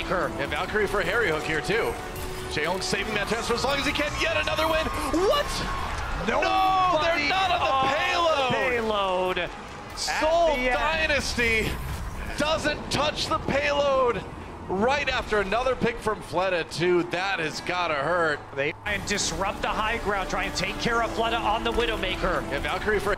Widowmaker. And Valkyrie for Harry Hook here too. Jaehoong saving that chance for as long as he can. Yet another win. What? No, they're not on the payload. Seoul Dynasty doesn't touch the payload. Right after another pick from Fleta too. That has gotta hurt. They try and disrupt the high ground, try and take care of Fleta on the Widowmaker. And Valkyrie for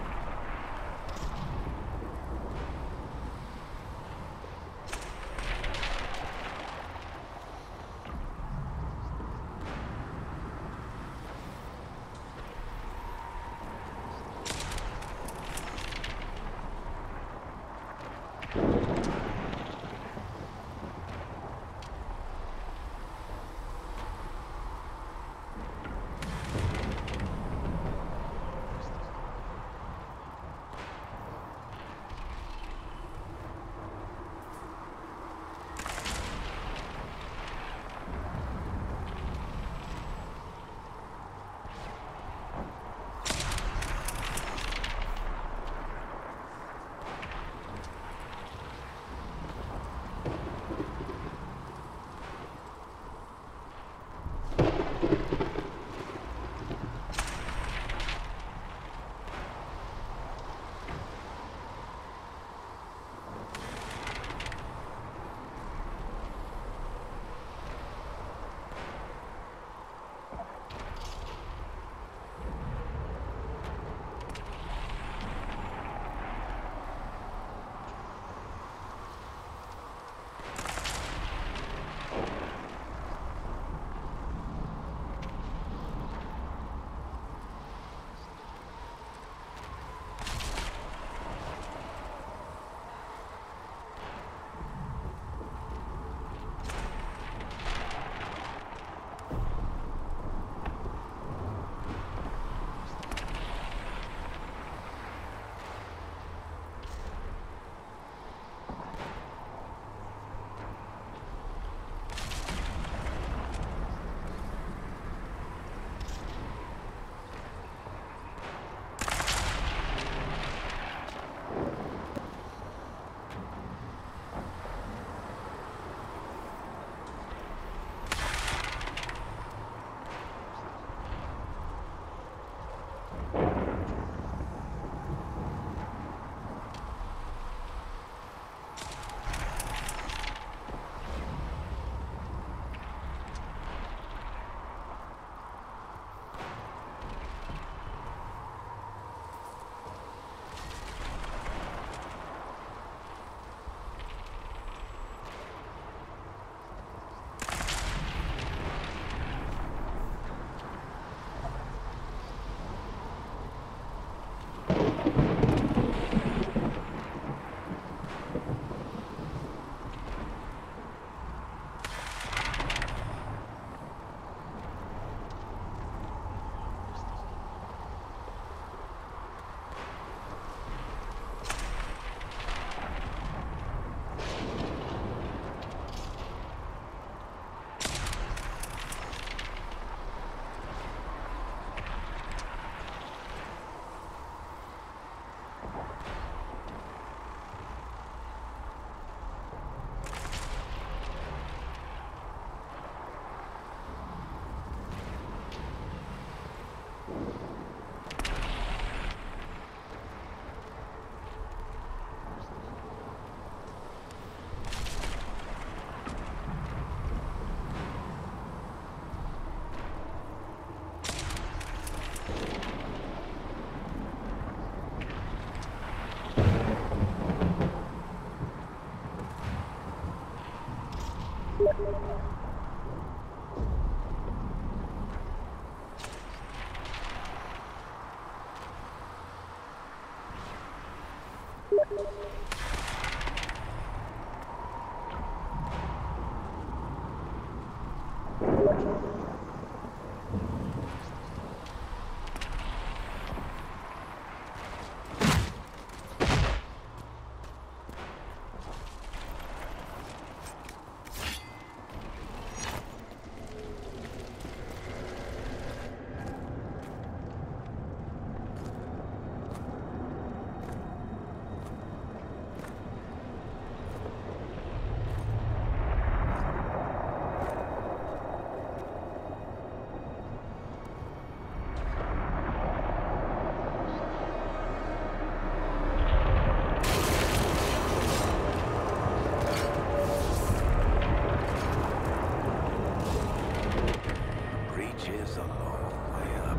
is a long way up.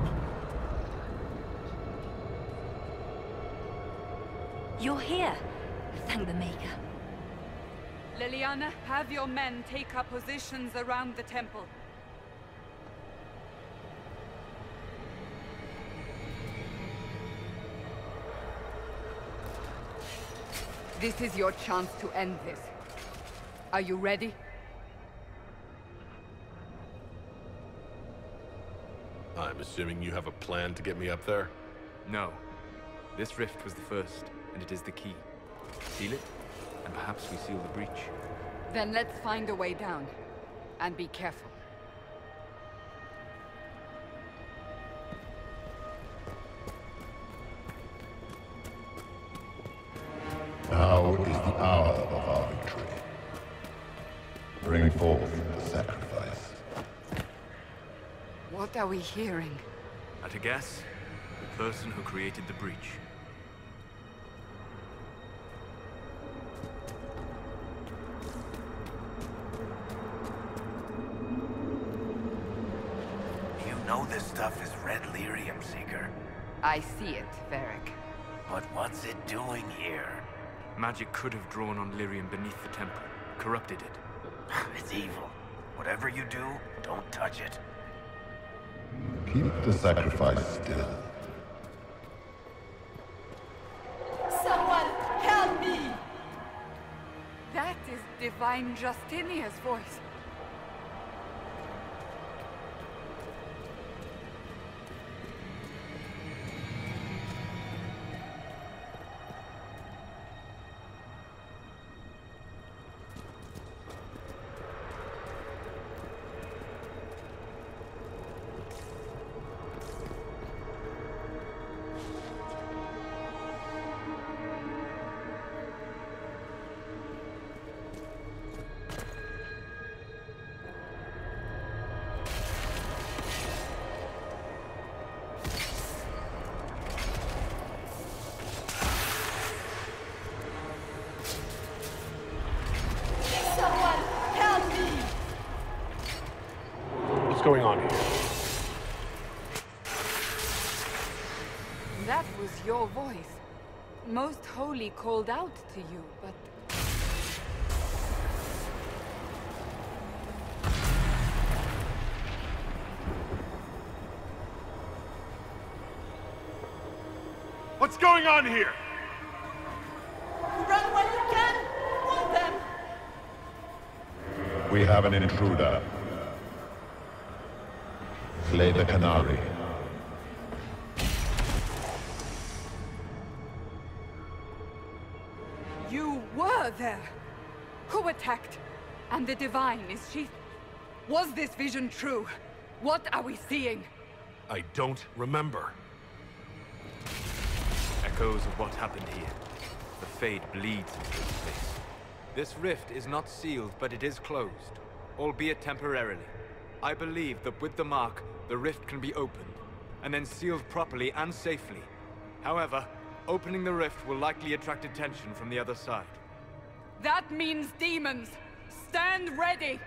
You're here. Thank the Maker. Liliana, have your men take up positions around the temple. This is your chance to end this. Are you ready? I'm assuming you have a plan to get me up there? No. This rift was the first, and it is the key. Seal it, and perhaps we seal the breach. Then let's find a way down. And be careful. Now is the hour of our victory. Bring forth the sacrifice. What are we hearing? At a guess, the person who created the breach. You know this stuff is red lyrium, Seeker. I see it, Varric. But what's it doing here? Magic could have drawn on lyrium beneath the temple, corrupted it. It's evil. Whatever you do, don't touch it. Keep the sacrifice still. Someone help me! That is Divine Justinia's voice. What's going on here? That was your voice. Most Holy called out to you, but... What's going on here? Run when you can! Hold them! We have an intruder. Slay the Canary. You were there! Who attacked? And the Divine, is she... Was this vision true? What are we seeing? I don't remember. Echoes of what happened here. The Fade bleeds into this space. This rift is not sealed, but it is closed, albeit temporarily. I believe that with the mark, the rift can be opened, and then sealed properly and safely. However, opening the rift will likely attract attention from the other side. That means demons! Stand ready!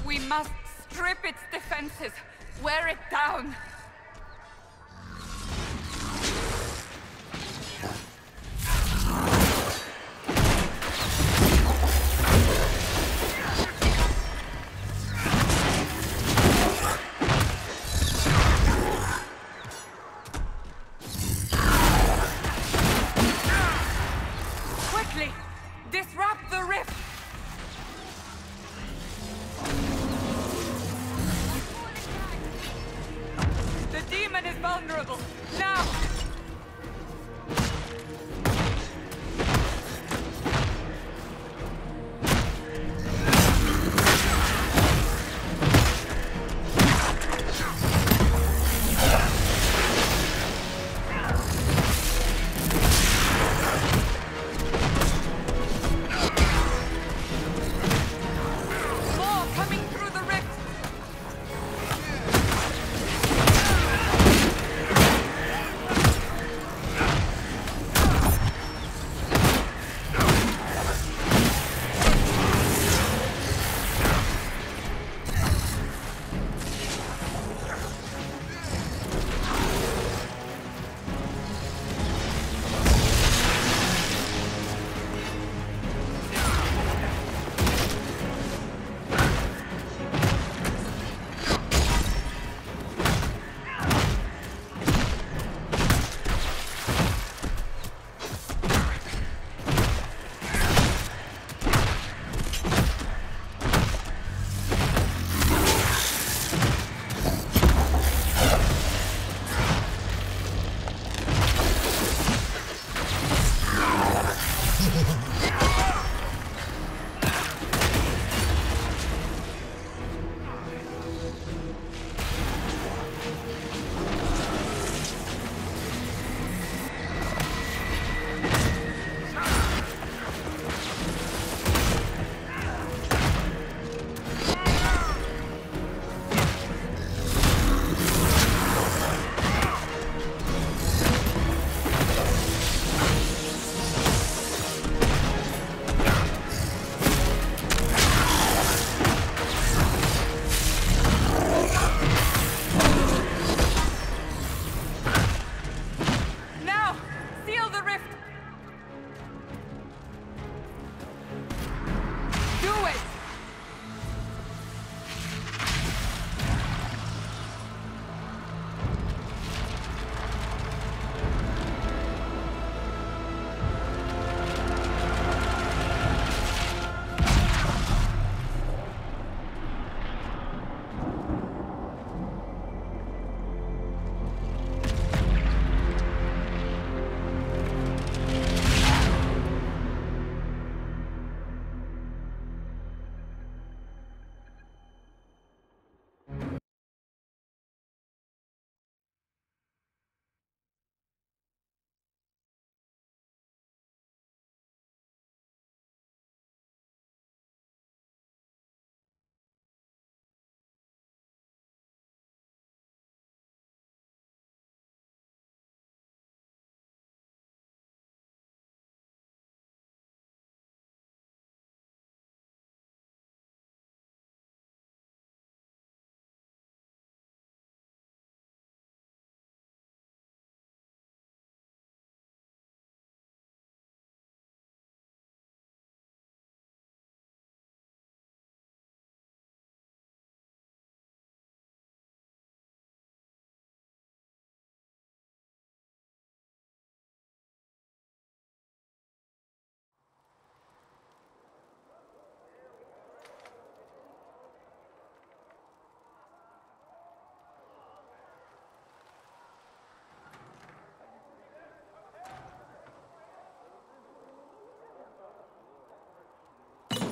We must strip its defenses, wear it down. Quickly, disrupt the rift. unbearable. Now!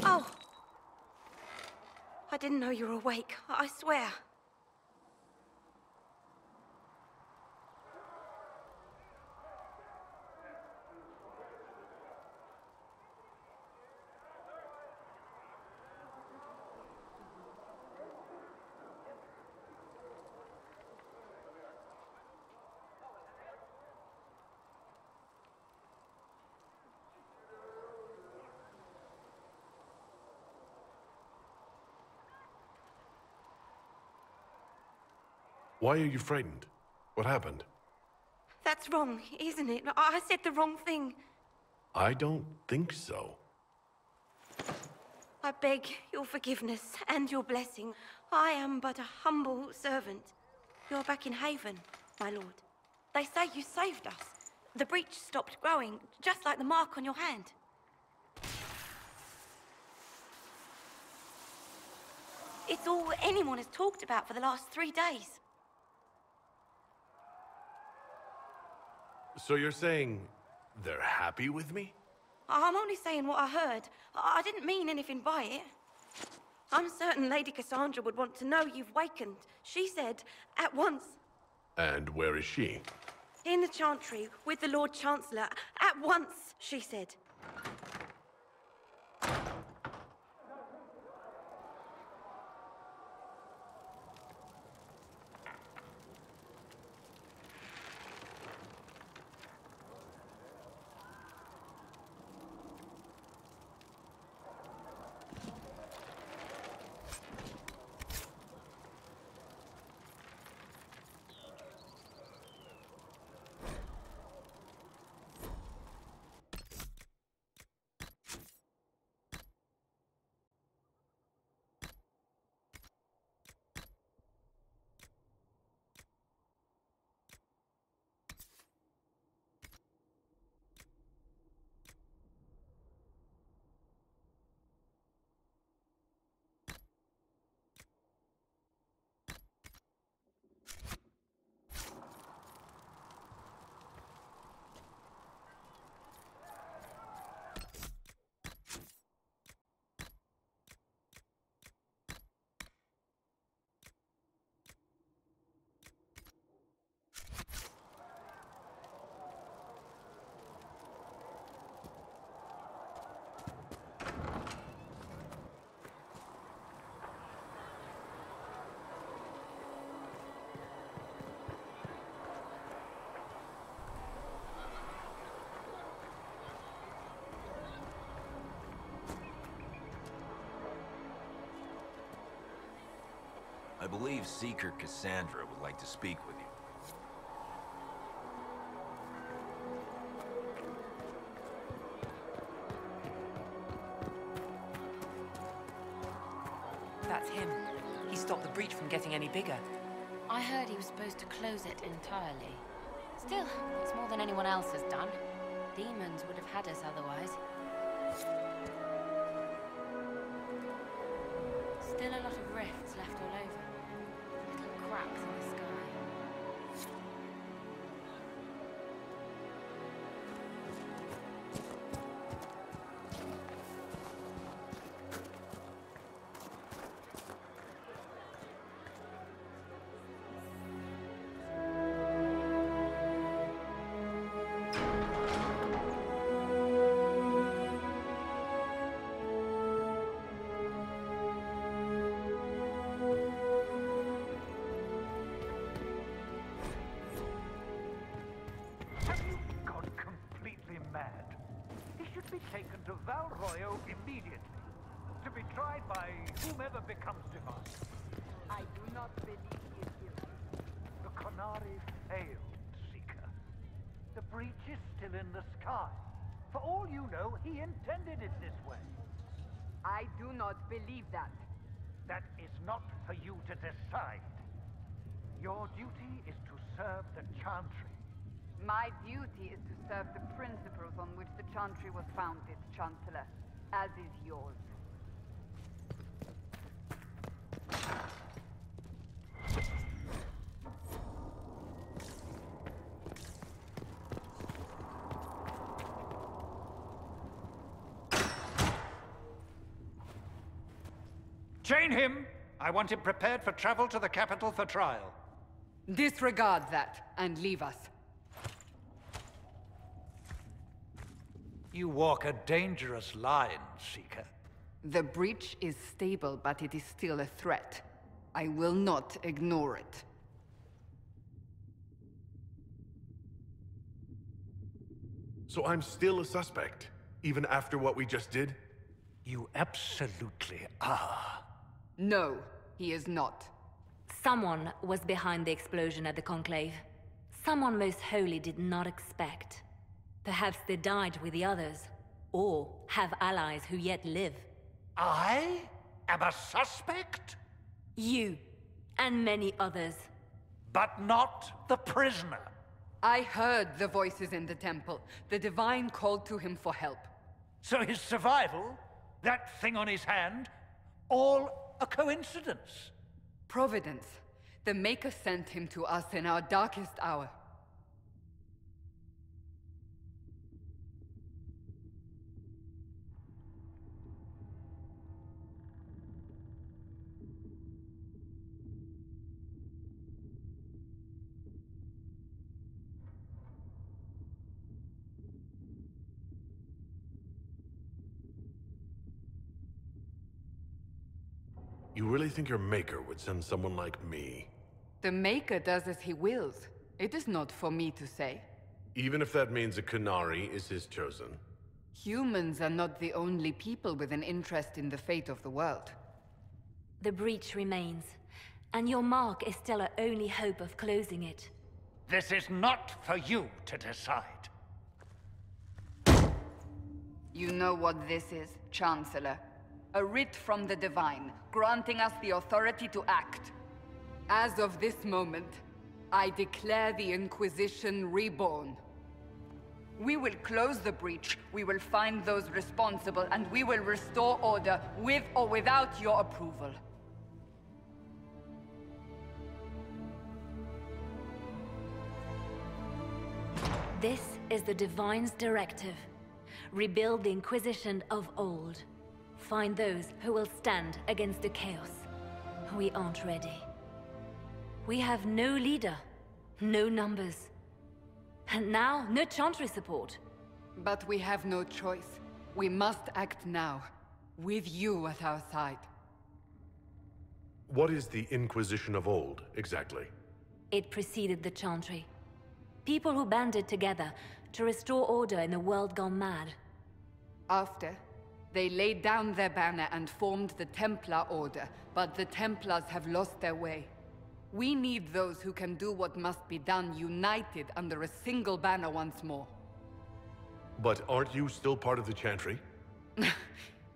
Oh! I didn't know you were awake, I swear. Why are you frightened? What happened? That's wrong, isn't it? I said the wrong thing. I don't think so. I beg your forgiveness and your blessing. I am but a humble servant. You're back in Haven, my lord. They say you saved us. The breach stopped growing, just like the mark on your hand. It's all anyone has talked about for the last 3 days. So you're saying they're happy with me? I'm only saying what I heard. I didn't mean anything by it. I'm certain Lady Cassandra would want to know you've wakened. She said, at once. And where is she? In the Chantry, with the Lord Chancellor. At once, she said. I believe Seeker Cassandra would like to speak with you. That's him. He stopped the breach from getting any bigger. I heard he was supposed to close it entirely. Still, it's more than anyone else has done. Demons would have had us otherwise. Still a lot of rifts left all over. Little cracks in the sky. Taken to Val Royo immediately, to be tried by whomever becomes divine. I do not believe he is guilty. The Qunari failed, Seeker. The breach is still in the sky. For all you know, he intended it this way. I do not believe that. That is not for you to decide. Your duty is to serve the Chantry. My duty is to serve the principles on which the Chantry was founded, Chancellor, as is yours. Chain him! I want him prepared for travel to the capital for trial. Disregard that, and leave us. You walk a dangerous line, Seeker. The breach is stable, but it is still a threat. I will not ignore it. So I'm still a suspect, even after what we just did? You absolutely are. No, he is not. Someone was behind the explosion at the Conclave. Someone Most Holy did not expect. Perhaps they died with the others, or have allies who yet live. I am a suspect? You, and many others. But not the prisoner. I heard the voices in the temple. The Divine called to him for help. So his survival, that thing on his hand, all a coincidence? Providence. The Maker sent him to us in our darkest hour. You really think your maker would send someone like me? The Maker does as he wills. It is not for me to say. Even if that means a Qunari is his chosen? Humans are not the only people with an interest in the fate of the world. The breach remains, and your mark is still our only hope of closing it. This is not for you to decide. You know what this is, Chancellor. A writ from the Divine, granting us the authority to act. As of this moment, I declare the Inquisition reborn. We will close the breach, we will find those responsible, and we will restore order, with or without your approval. This is the Divine's directive. Rebuild the Inquisition of old. Find those who will stand against the chaos. We aren't ready. We have no leader, no numbers. And now, no Chantry support. But we have no choice. We must act now, with you at our side. What is the Inquisition of old, exactly? It preceded the Chantry. People who banded together to restore order in a world gone mad. After, they laid down their banner and formed the Templar Order, but the Templars have lost their way. We need those who can do what must be done, united under a single banner once more. But aren't you still part of the Chantry?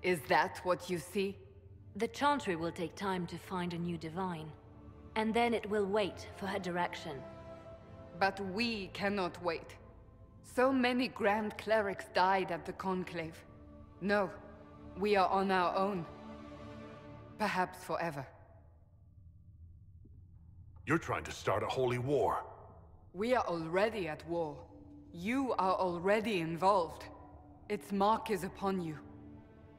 Is that what you see? The Chantry will take time to find a new Divine. And then it will wait for her direction. But we cannot wait. So many Grand Clerics died at the Conclave. No, we are on our own. Perhaps forever. You're trying to start a holy war. We are already at war. You are already involved. Its mark is upon you.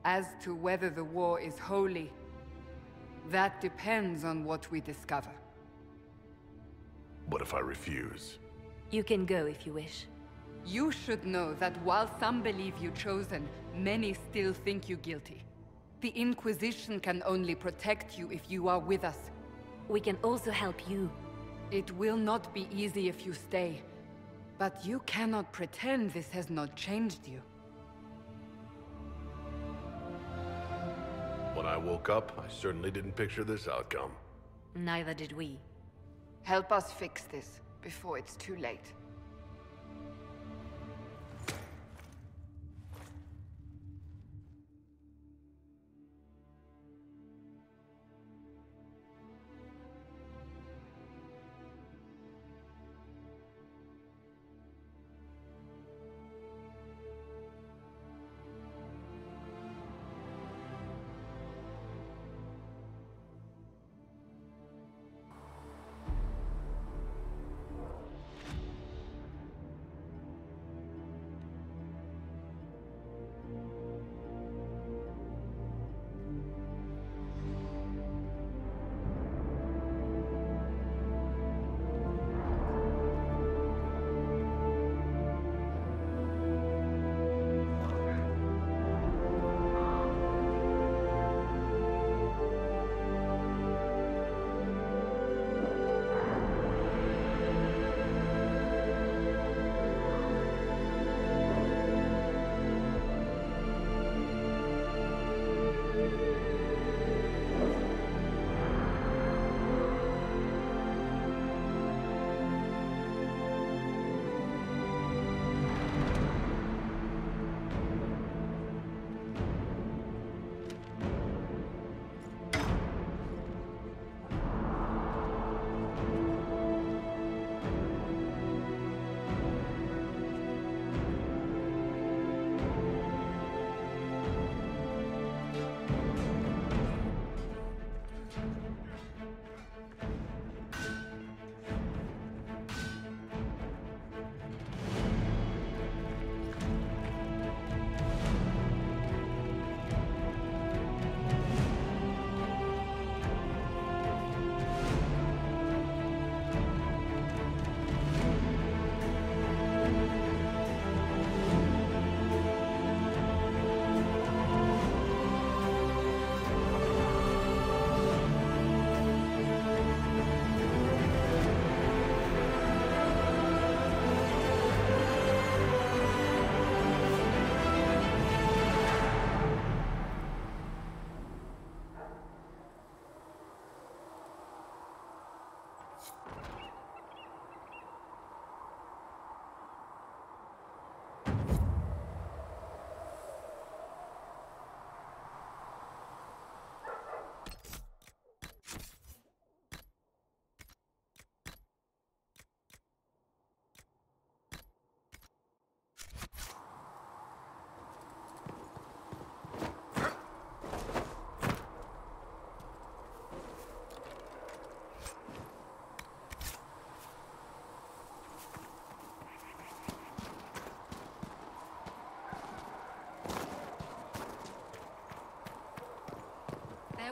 As to whether the war is holy, that depends on what we discover. What if I refuse? You can go if you wish. You should know that while some believe you chosen, many still think you guilty. The Inquisition can only protect you if you are with us. We can also help you. It will not be easy if you stay. But you cannot pretend this has not changed you. When I woke up, I certainly didn't picture this outcome. Neither did we. Help us fix this before it's too late.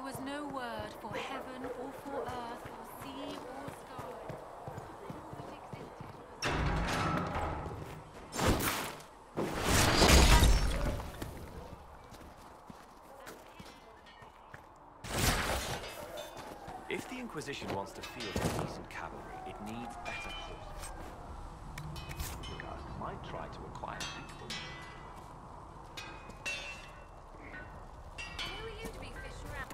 was no word for heaven or for earth or sea or sky. If the Inquisition wants to field a decent cavalry, it needs better horses. I might try to acquire people. Who are you to be fishing around?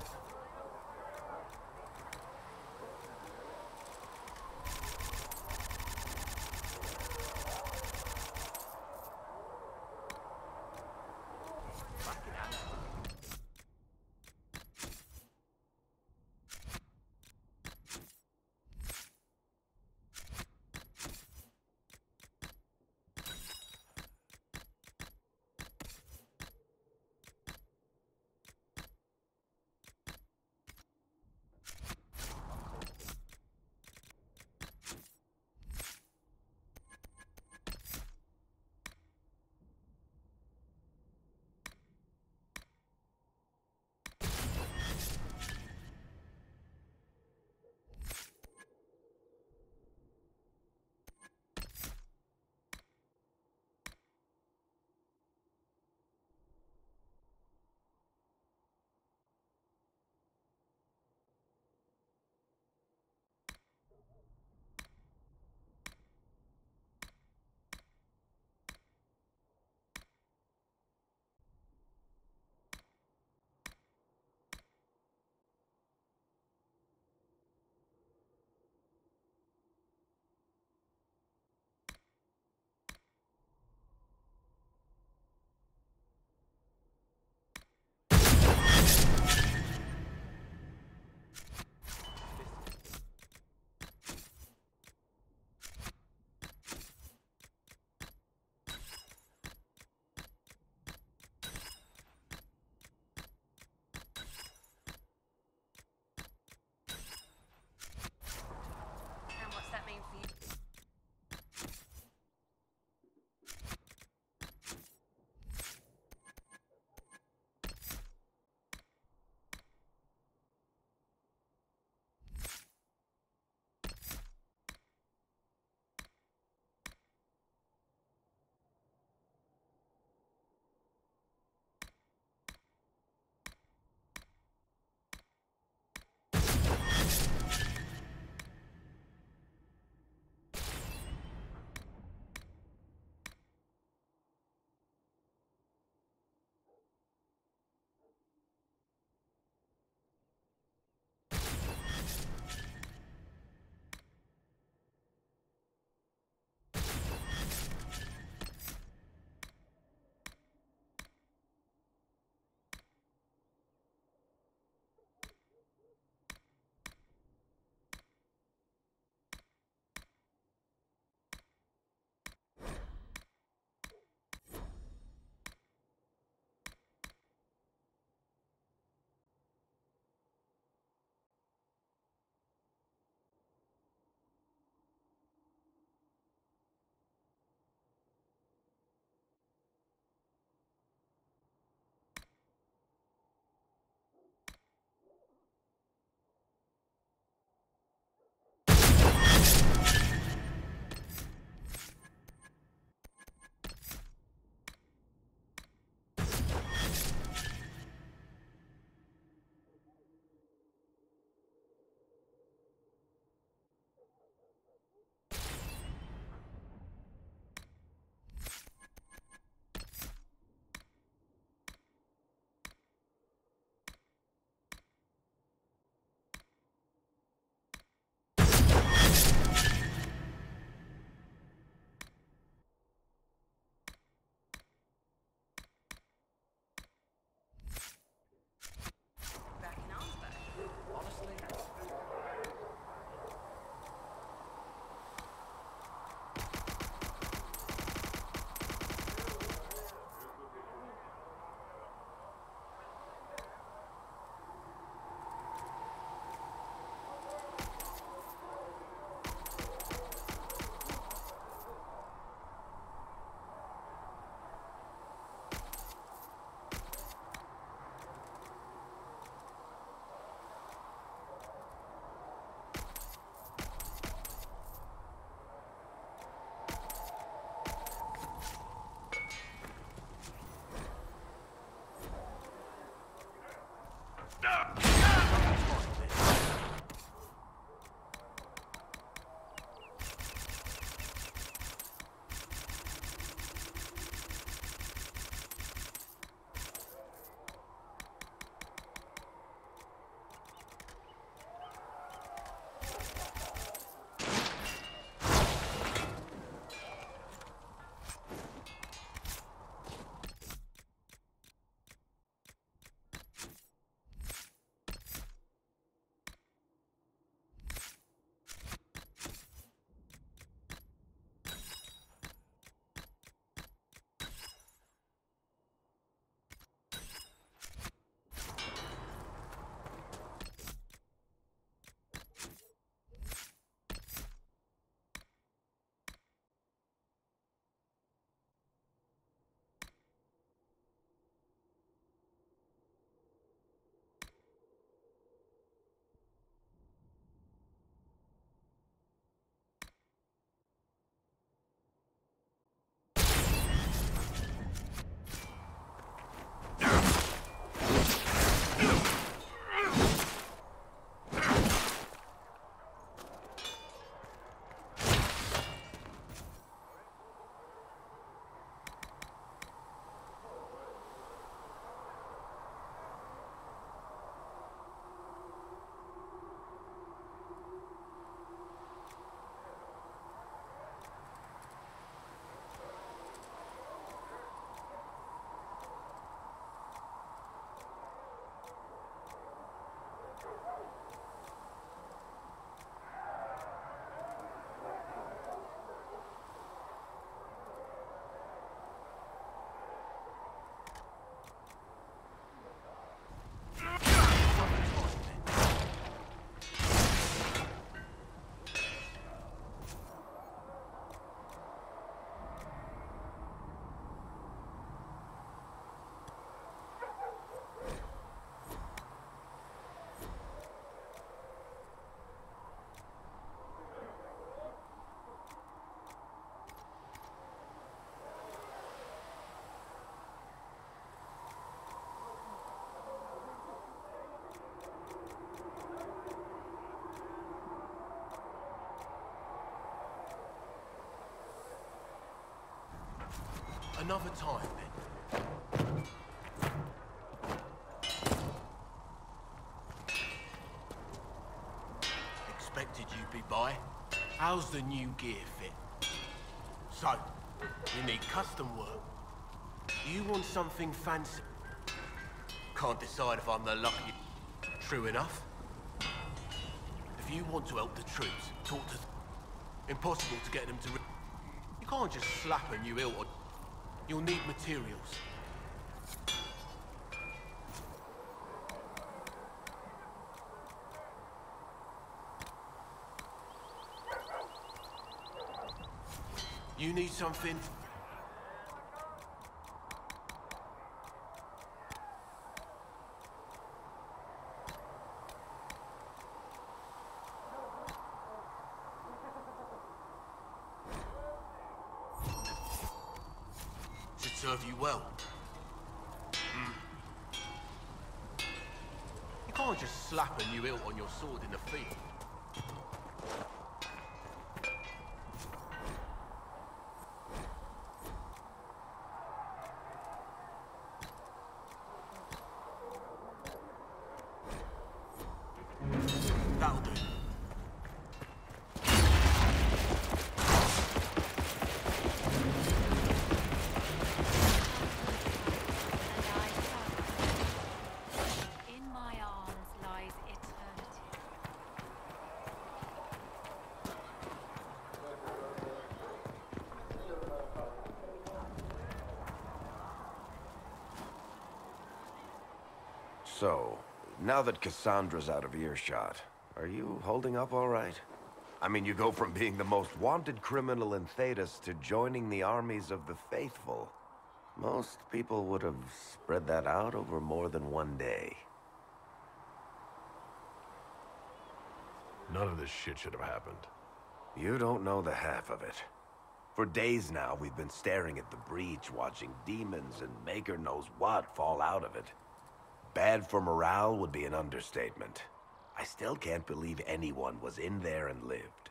Another time, then. Expected you'd be by. How's the new gear fit? So, you need custom work. You want something fancy? Can't decide if I'm the lucky... True enough. If you want to help the troops, talk to... Impossible to get them to... You can't just slap a new hilt on... You'll need materials. You need something... Should serve you well. You can't just slap a new hilt on your sword in the field. That'll do. In my arms lies eternity. So, now that Cassandra's out of earshot, are you holding up all right? I mean, you go from being the most wanted criminal in Thedas to joining the armies of the faithful. Most people would have spread that out over more than one day. None of this shit should have happened. You don't know the half of it. For days now, we've been staring at the breach, watching demons and Maker knows what fall out of it. Bad for morale would be an understatement. I still can't believe anyone was in there and lived.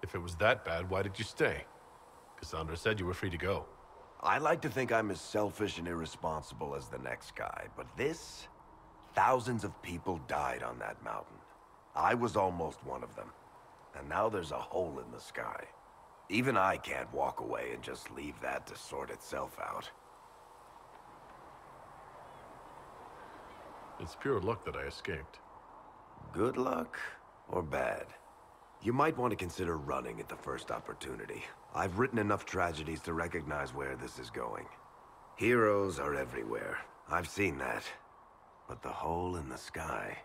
If it was that bad, why did you stay? Cassandra said you were free to go. I like to think I'm as selfish and irresponsible as the next guy, but this... Thousands of people died on that mountain. I was almost one of them. And now there's a hole in the sky. Even I can't walk away and just leave that to sort itself out. It's pure luck that I escaped. Good luck or bad? You might want to consider running at the first opportunity. I've written enough tragedies to recognize where this is going. Heroes are everywhere. I've seen that. But the hole in the sky...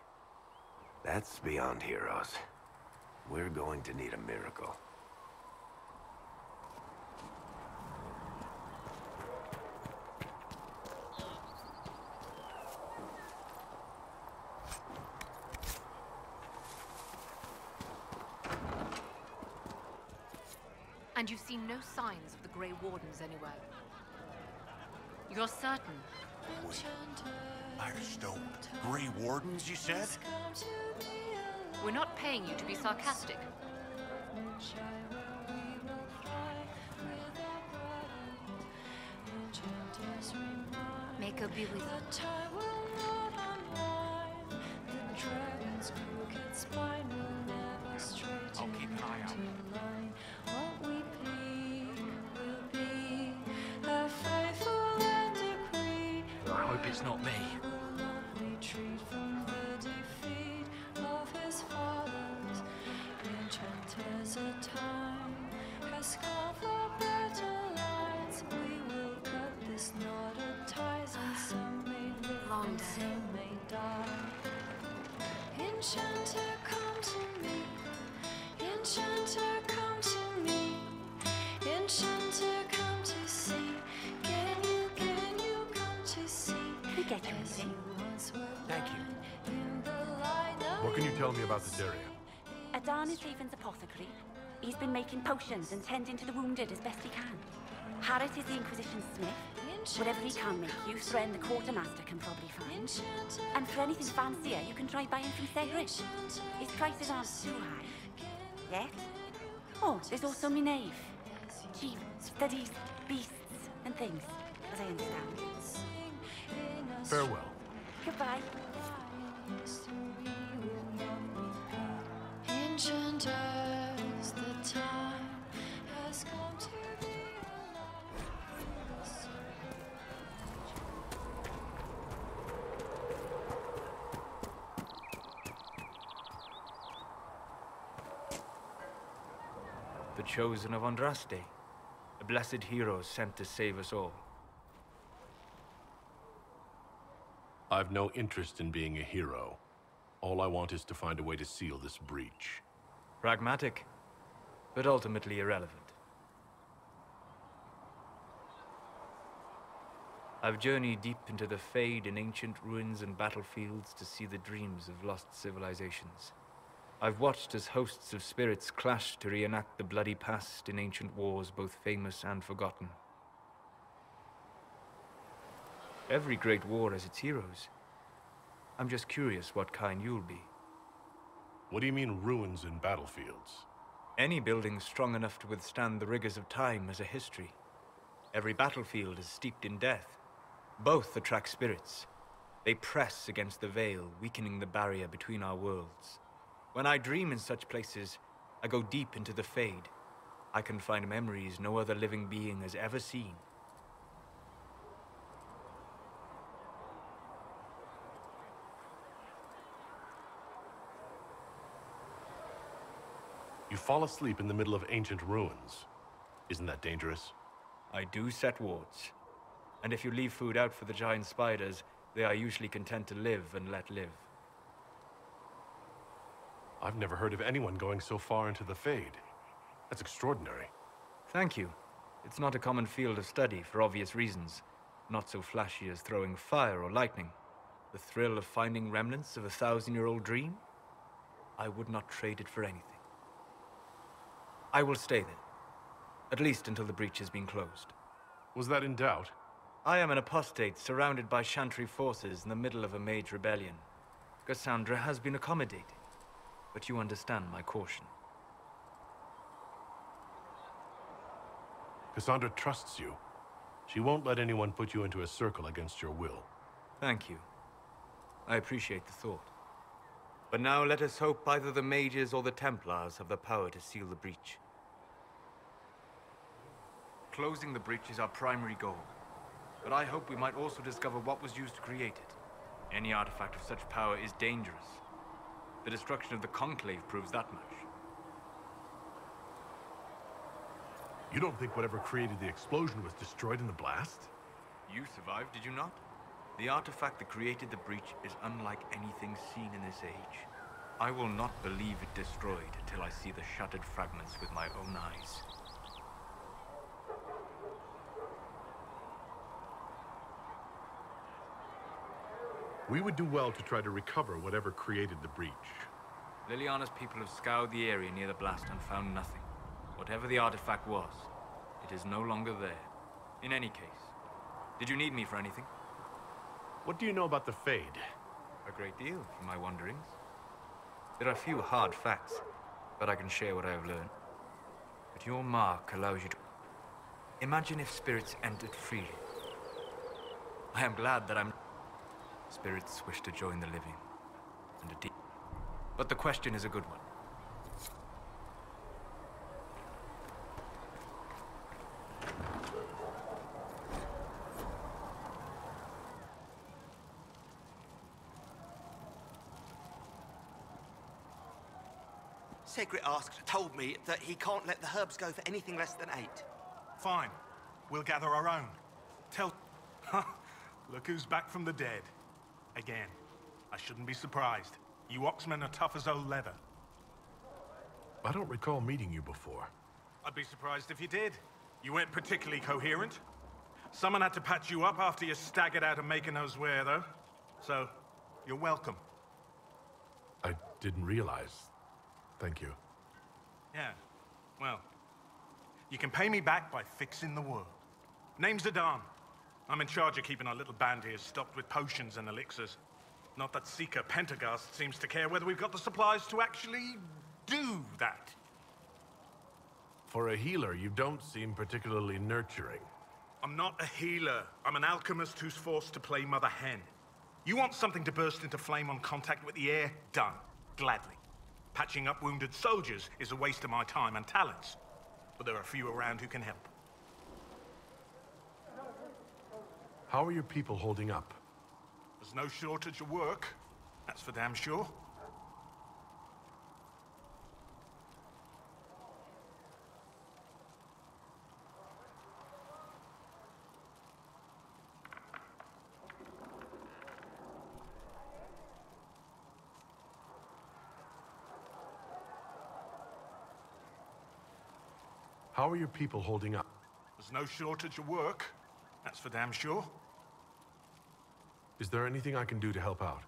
that's beyond heroes. We're going to need a miracle. And you've seen no signs of the Grey Wardens anywhere. You're certain? Wait. Firestone. Grey Wardens, you said? We're not paying you to be sarcastic. Maker be with you. I'll keep an eye out. I hope it's not me. Long day. Enchanter, come to me. Enchanter, come to me. Enchanter, come to see. Can you come to see? We get you anything. Thank you. What can you tell me about this area? Adan is Raven's apothecary. He's been making potions and tending to the wounded as best he can. Harrit is the Inquisition smith. Whatever he can make you, Thren the quartermaster can probably find. And for anything fancier, you can try buying from Cedric. His prices aren't too high. Yet. Oh, there's also my knave. She studies beasts and things, as I understand. Farewell. Goodbye. Ancient as the time has come to be alive. The chosen of Andraste, a blessed hero sent to save us all. I've no interest in being a hero. All I want is to find a way to seal this breach. Pragmatic, but ultimately irrelevant. I've journeyed deep into the Fade in ancient ruins and battlefields to see the dreams of lost civilizations. I've watched as hosts of spirits clash to reenact the bloody past in ancient wars, both famous and forgotten. Every great war has its heroes. I'm just curious what kind you'll be. What do you mean, ruins and battlefields? Any building strong enough to withstand the rigors of time has a history. Every battlefield is steeped in death. Both attract spirits. They press against the veil, weakening the barrier between our worlds. When I dream in such places, I go deep into the Fade. I can find memories no other living being has ever seen. You fall asleep in the middle of ancient ruins. Isn't that dangerous? I do set wards. And if you leave food out for the giant spiders, they are usually content to live and let live. I've never heard of anyone going so far into the Fade. That's extraordinary. Thank you. It's not a common field of study for obvious reasons. Not so flashy as throwing fire or lightning. The thrill of finding remnants of a 1,000-year-old dream? I would not trade it for anything. I will stay there. At least until the breach has been closed. Was that in doubt? I am an apostate surrounded by Chantry forces in the middle of a mage rebellion. Cassandra has been accommodating. But you understand my caution. Cassandra trusts you. She won't let anyone put you into a circle against your will. Thank you. I appreciate the thought. But now let us hope either the mages or the Templars have the power to seal the breach. Closing the breach is our primary goal. But I hope we might also discover what was used to create it. Any artifact of such power is dangerous. The destruction of the Conclave proves that much. You don't think whatever created the explosion was destroyed in the blast? You survived, did you not? The artifact that created the breach is unlike anything seen in this age. I will not believe it destroyed until I see the shattered fragments with my own eyes. We would do well to try to recover whatever created the breach. Liliana's people have scoured the area near the blast and found nothing. Whatever the artifact was, it is no longer there. In any case, did you need me for anything? What do you know about the Fade? A great deal, from my wanderings. There are few hard facts, but I can share what I have learned. But your mark allows you to... Imagine if spirits entered freely. I am glad that I'm... Spirits wish to join the living, and a deep... But the question is a good one. Secret Ask told me that he can't let the herbs go for anything less than 8. Fine. We'll gather our own. Tell... Look who's back from the dead. Again. I shouldn't be surprised. You Oxmen are tough as old leather. I don't recall meeting you before. I'd be surprised if you did. You weren't particularly coherent. Someone had to patch you up after you staggered out of making knows where, though. So, you're welcome. I didn't realize. Thank you. Yeah, well, you can pay me back by fixing the world. Name's Adan. I'm in charge of keeping our little band here stocked with potions and elixirs. Not that Seeker Pentagast seems to care whether we've got the supplies to actually do that. For a healer, you don't seem particularly nurturing. I'm not a healer. I'm an alchemist who's forced to play Mother Hen. You want something to burst into flame on contact with the air? Done. Gladly. Patching up wounded soldiers is a waste of my time and talents. But there are a few around who can help. How are your people holding up? There's no shortage of work. That's for damn sure. How are your people holding up? There's no shortage of work. That's for damn sure. Is there anything I can do to help out?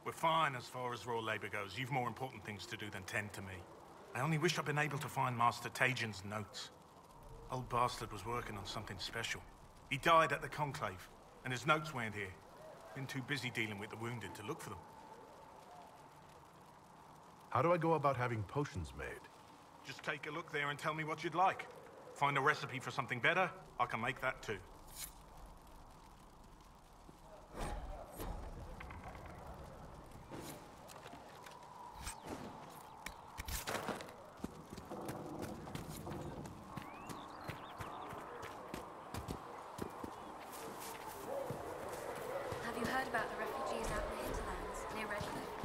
We're fine as far as raw labor goes. You've more important things to do than tend to me. I only wish I'd been able to find Master Tajin's notes. Old bastard was working on something special. He died at the Conclave, and his notes weren't here. Been too busy dealing with the wounded to look for them. How do I go about having potions made? Just take a look there and tell me what you'd like. Find a recipe for something better, I can make that too. Have you heard about the refugees out in the hinterlands near Redcliffe?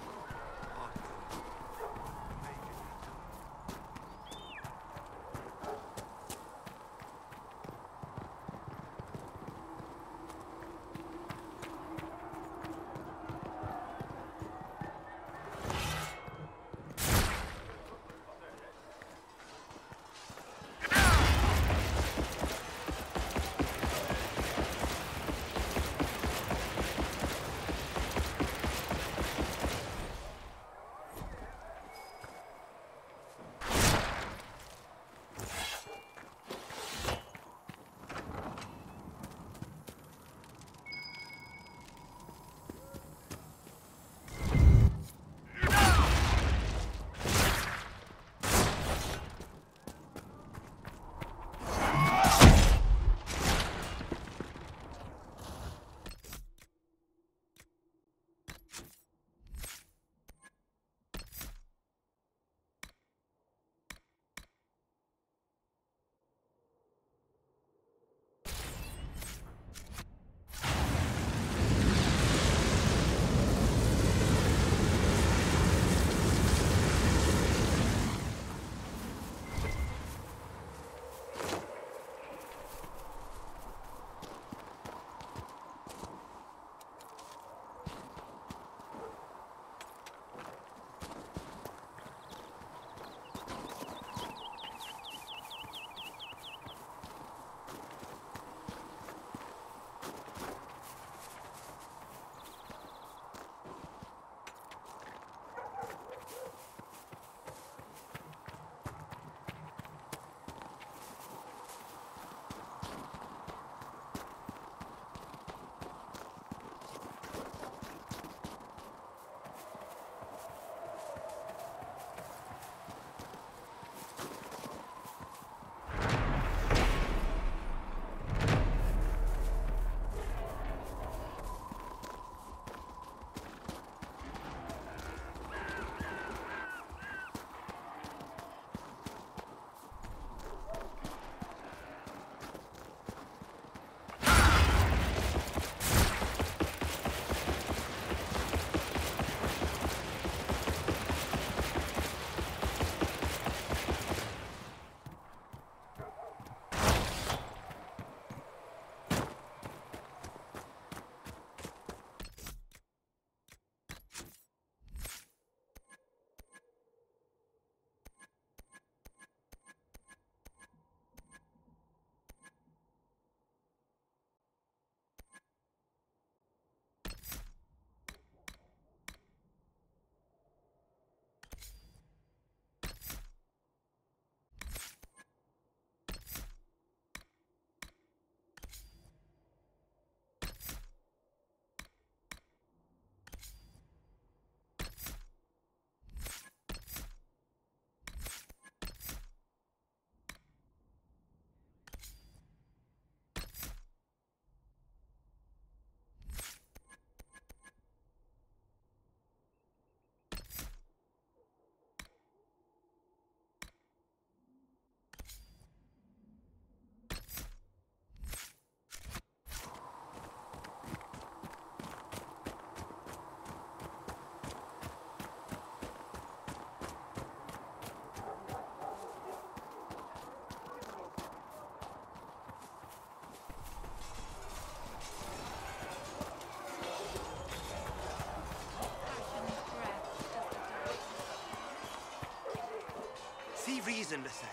See reason, Lisette.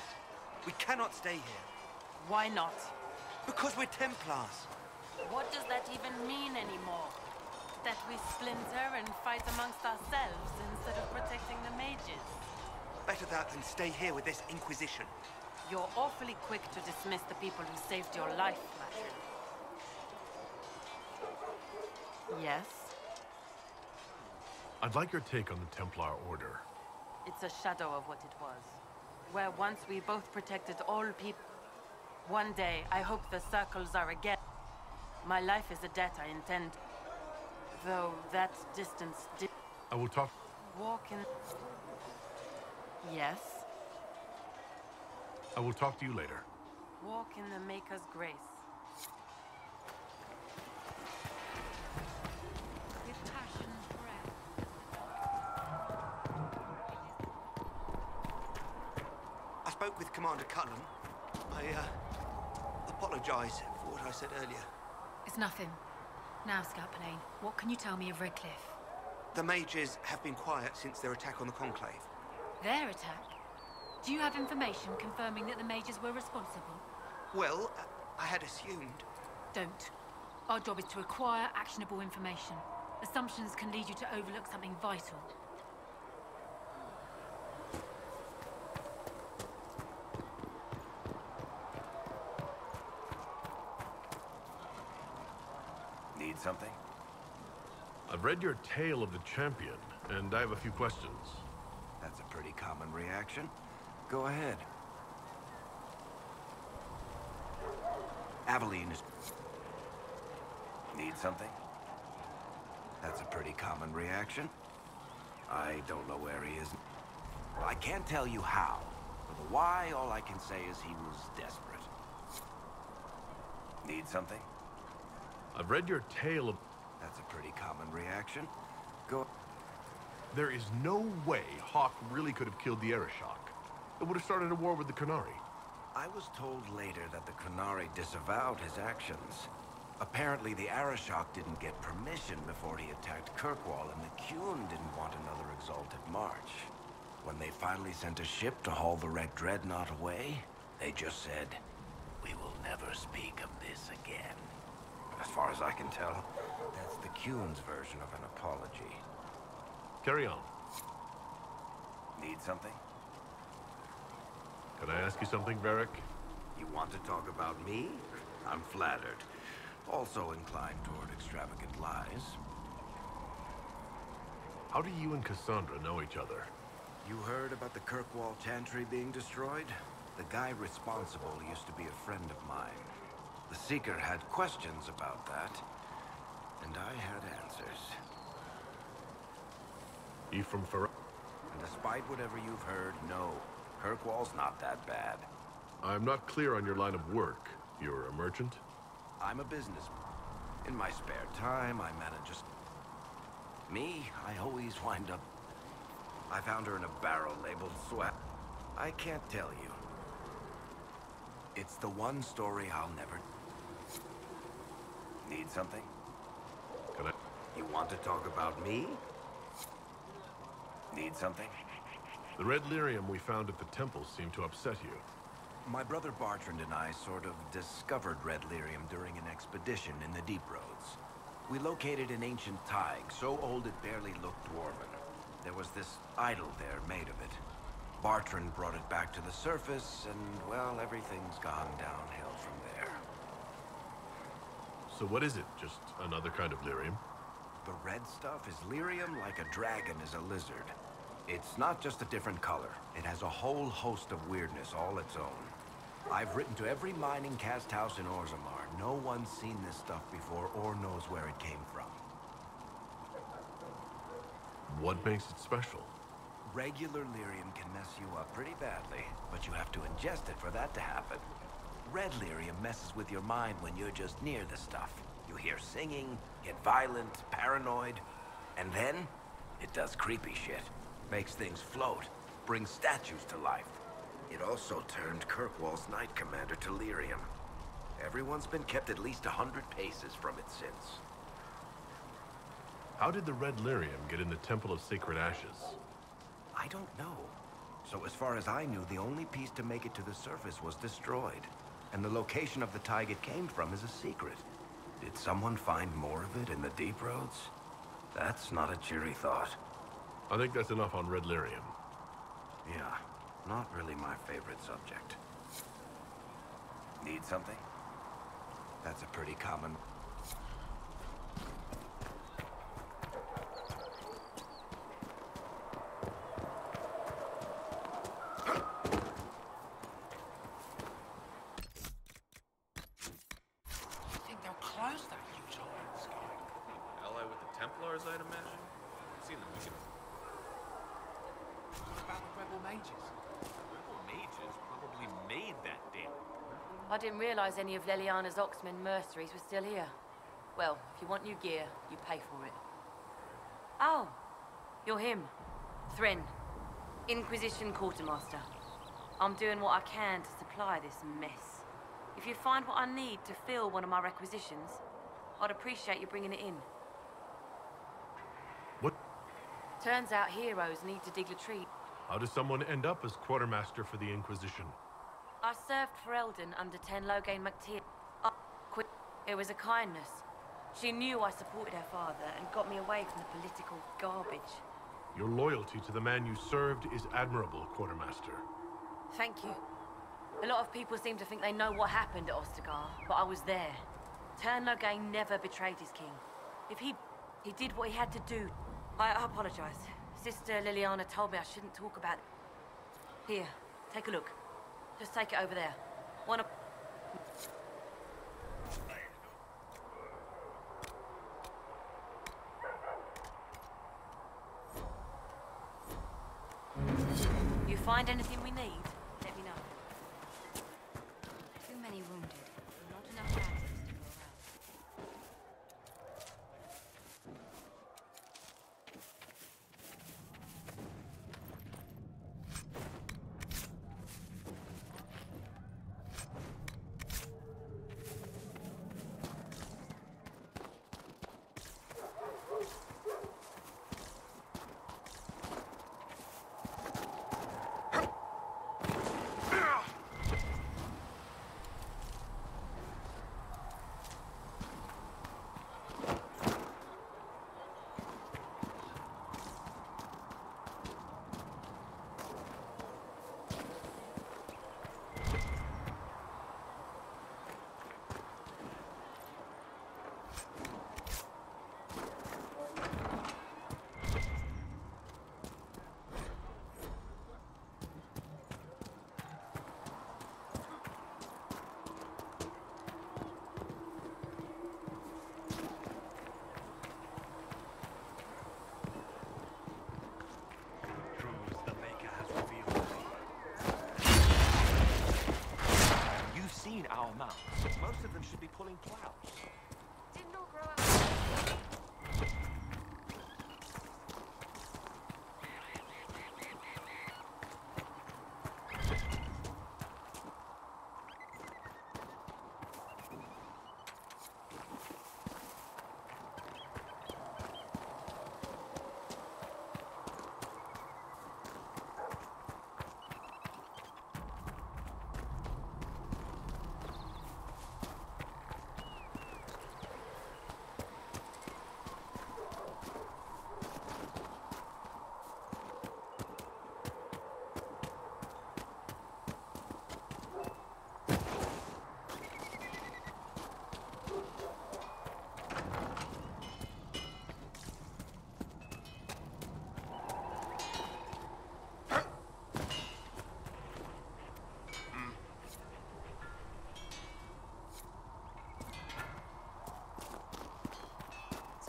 We cannot stay here. Why not? Because we're Templars. What does that even mean anymore? That we splinter and fight amongst ourselves instead of protecting the mages? Better that than stay here with this Inquisition. You're awfully quick to dismiss the people who saved your life, Matthew. Yes? I'd like your take on the Templar Order. It's a shadow of what it was. Where once we both protected all people. One day, I hope the circles are again. My life is a debt I intend. Though that distance did. I will talk. Walk in. Yes? I will talk to you later. Walk in the Maker's grace. With passion forever. I spoke with Commander Cullen. I apologize for what I said earlier. It's nothing. Now, Scout Pallane, what can you tell me of Redcliffe? The mages have been quiet since their attack on the Conclave. Their attack? Do you have information confirming that the mages were responsible? Well, I had assumed. Don't. Our job is to acquire actionable information. Assumptions can lead you to overlook something vital. Need something? I've read your Tale of the Champion, and I have a few questions. That's a pretty common reaction. Go ahead. Aveline is... Need something? That's a pretty common reaction. I don't know where he is. Well, I can't tell you how. For the why, all I can say is he was desperate. Need something? I've read your Tale of... That's a pretty common reaction. Go... There is no way Hawk really could have killed the Arishok. It would have started a war with the Qunari. I was told later that the Qunari disavowed his actions. Apparently, the Arishok didn't get permission before he attacked Kirkwall, and the Qun didn't want another exalted march. When they finally sent a ship to haul the Red Dreadnought away, they just said, "We will never speak of this again." As far as I can tell, that's the Qun's version of an apology. Carry on. Need something? Can I ask you something, Varric? You want to talk about me? I'm flattered. Also inclined toward extravagant lies. How do you and Cassandra know each other? You heard about the Kirkwall Chantry being destroyed? The guy responsible used to be a friend of mine. The Seeker had questions about that, and I had answers. You from Fer... And despite whatever you've heard, no. Kirkwall's not that bad. I'm not clear on your line of work. You're a merchant? I'm a businessman. In my spare time, I manage a... Me, I always wind up... I found her in a barrel labeled Sweat. I can't tell you. It's the one story I'll never... Need something? Can I... You want to talk about me? Need something? The red lyrium we found at the temple seemed to upset you. My brother Bartrand and I sort of discovered red lyrium during an expedition in the Deep Roads. We located an ancient thaig, so old it barely looked dwarven. There was this idol there made of it. Bartrand brought it back to the surface, and, well, everything's gone downhill from there. So what is it? Just another kind of lyrium? The red stuff is lyrium like a dragon is a lizard. It's not just a different color. It has a whole host of weirdness all its own. I've written to every mining cast house in Orzammar. No one's seen this stuff before or knows where it came from. What makes it special? Regular lyrium can mess you up pretty badly, but you have to ingest it for that to happen. Red lyrium messes with your mind when you're just near the stuff. You hear singing, get violent, paranoid, and then it does creepy shit. Makes things float, brings statues to life. It also turned Kirkwall's Knight Commander to lyrium. Everyone's been kept at least 100 paces from it since. How did the red lyrium get in the Temple of Sacred Ashes? I don't know. So as far as I knew, the only piece to make it to the surface was destroyed. And the location of the tide it came from is a secret. Did someone find more of it in the deep roads? That's not a cheery thought. I think that's enough on Red Lyrium. Yeah, not really my favorite subject. Need something? That's a pretty common... Close that huge hole in the sky. Ally with the Templars, I'd imagine. I've seen them begin. What about the rebel mages? Rebel mages probably made that damn. I didn't realize any of Leliana's Oxmen mercenaries were still here. Well, if you want new gear, you pay for it. Oh, you're him. Thren, Inquisition Quartermaster. I'm doing what I can to supply this mess. If you find what I need to fill one of my requisitions, I'd appreciate you bringing it in. What? Turns out heroes need to dig latrine. How does someone end up as quartermaster for the Inquisition? I served for Eldon under Ten Loghain MacTier. It was a kindness. She knew I supported her father and got me away from the political garbage. Your loyalty to the man you served is admirable, Quartermaster. Thank you. A lot of people seem to think they know what happened at Ostagar, but I was there. Ten Loghain never betrayed his king. If he did what he had to do, I apologize. Sister Liliana told me I shouldn't talk about it. Here, take a look. Just take it over there. One of... You find anything we need? Let me know. Too many wounded. Not enough answers to go around. Seen our mounts. Most of them should be pulling plows. Didn't all grow up.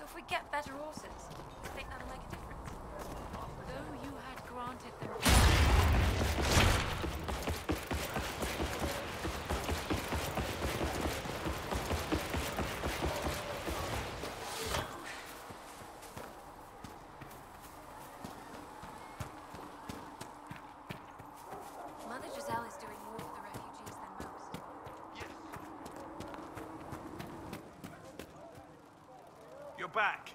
If we get better horses, I think that'll make a difference. Though you had granted them... Mother Giselle is doing more for the refugees than most. You're back.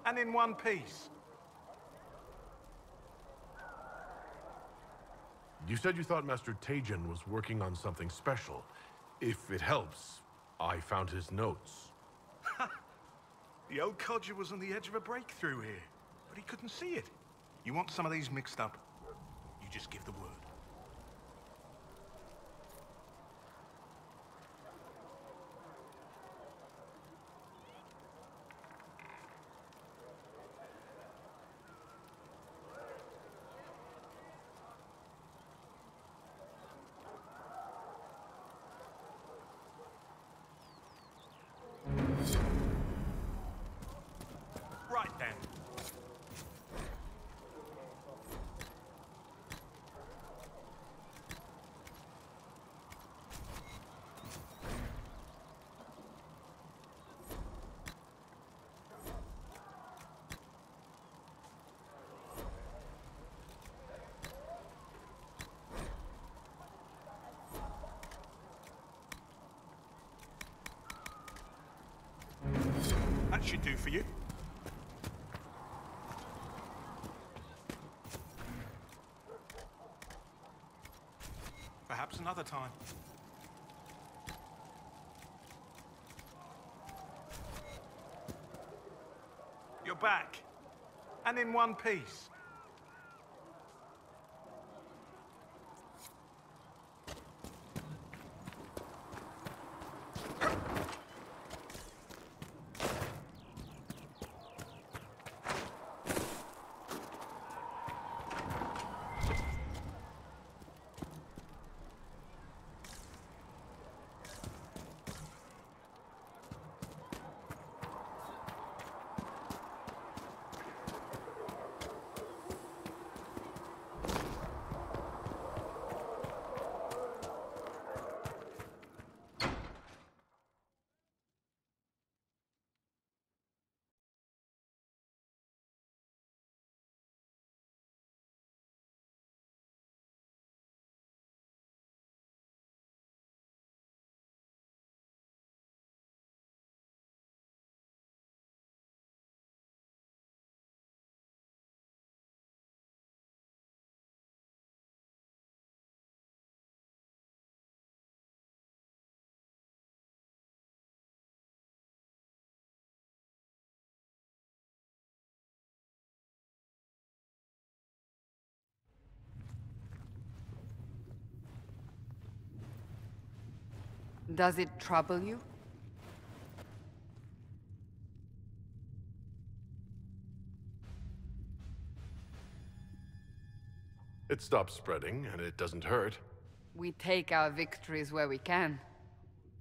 And in one piece. You said you thought Master Tejan was working on something special. If it helps, I found his notes. The old codger was on the edge of a breakthrough here, but he couldn't see it. You want some of these mixed up? You just give the word. Right then. That should do for you. Perhaps another time. You're back. And in one piece. Does it trouble you? It stops spreading, and it doesn't hurt. We take our victories where we can.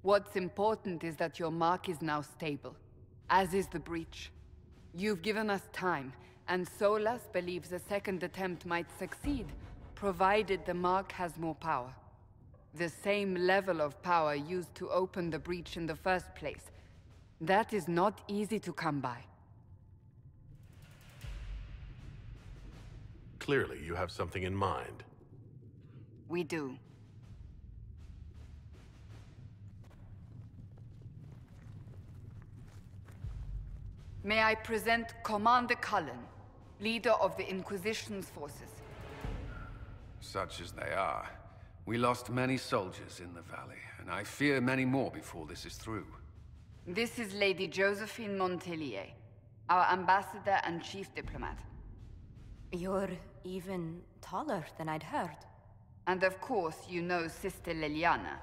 What's important is that your mark is now stable, as is the breach. You've given us time, and Solas believes a second attempt might succeed, provided the mark has more power. The same level of power used to open the breach in the first place. That is not easy to come by. Clearly, you have something in mind. We do. May I present Commander Cullen, leader of the Inquisition's forces. Such as they are. We lost many soldiers in the valley, and I fear many more before this is through. This is Lady Josephine Montelier, our ambassador and chief diplomat. You're even taller than I'd heard. And of course, you know Sister Liliana.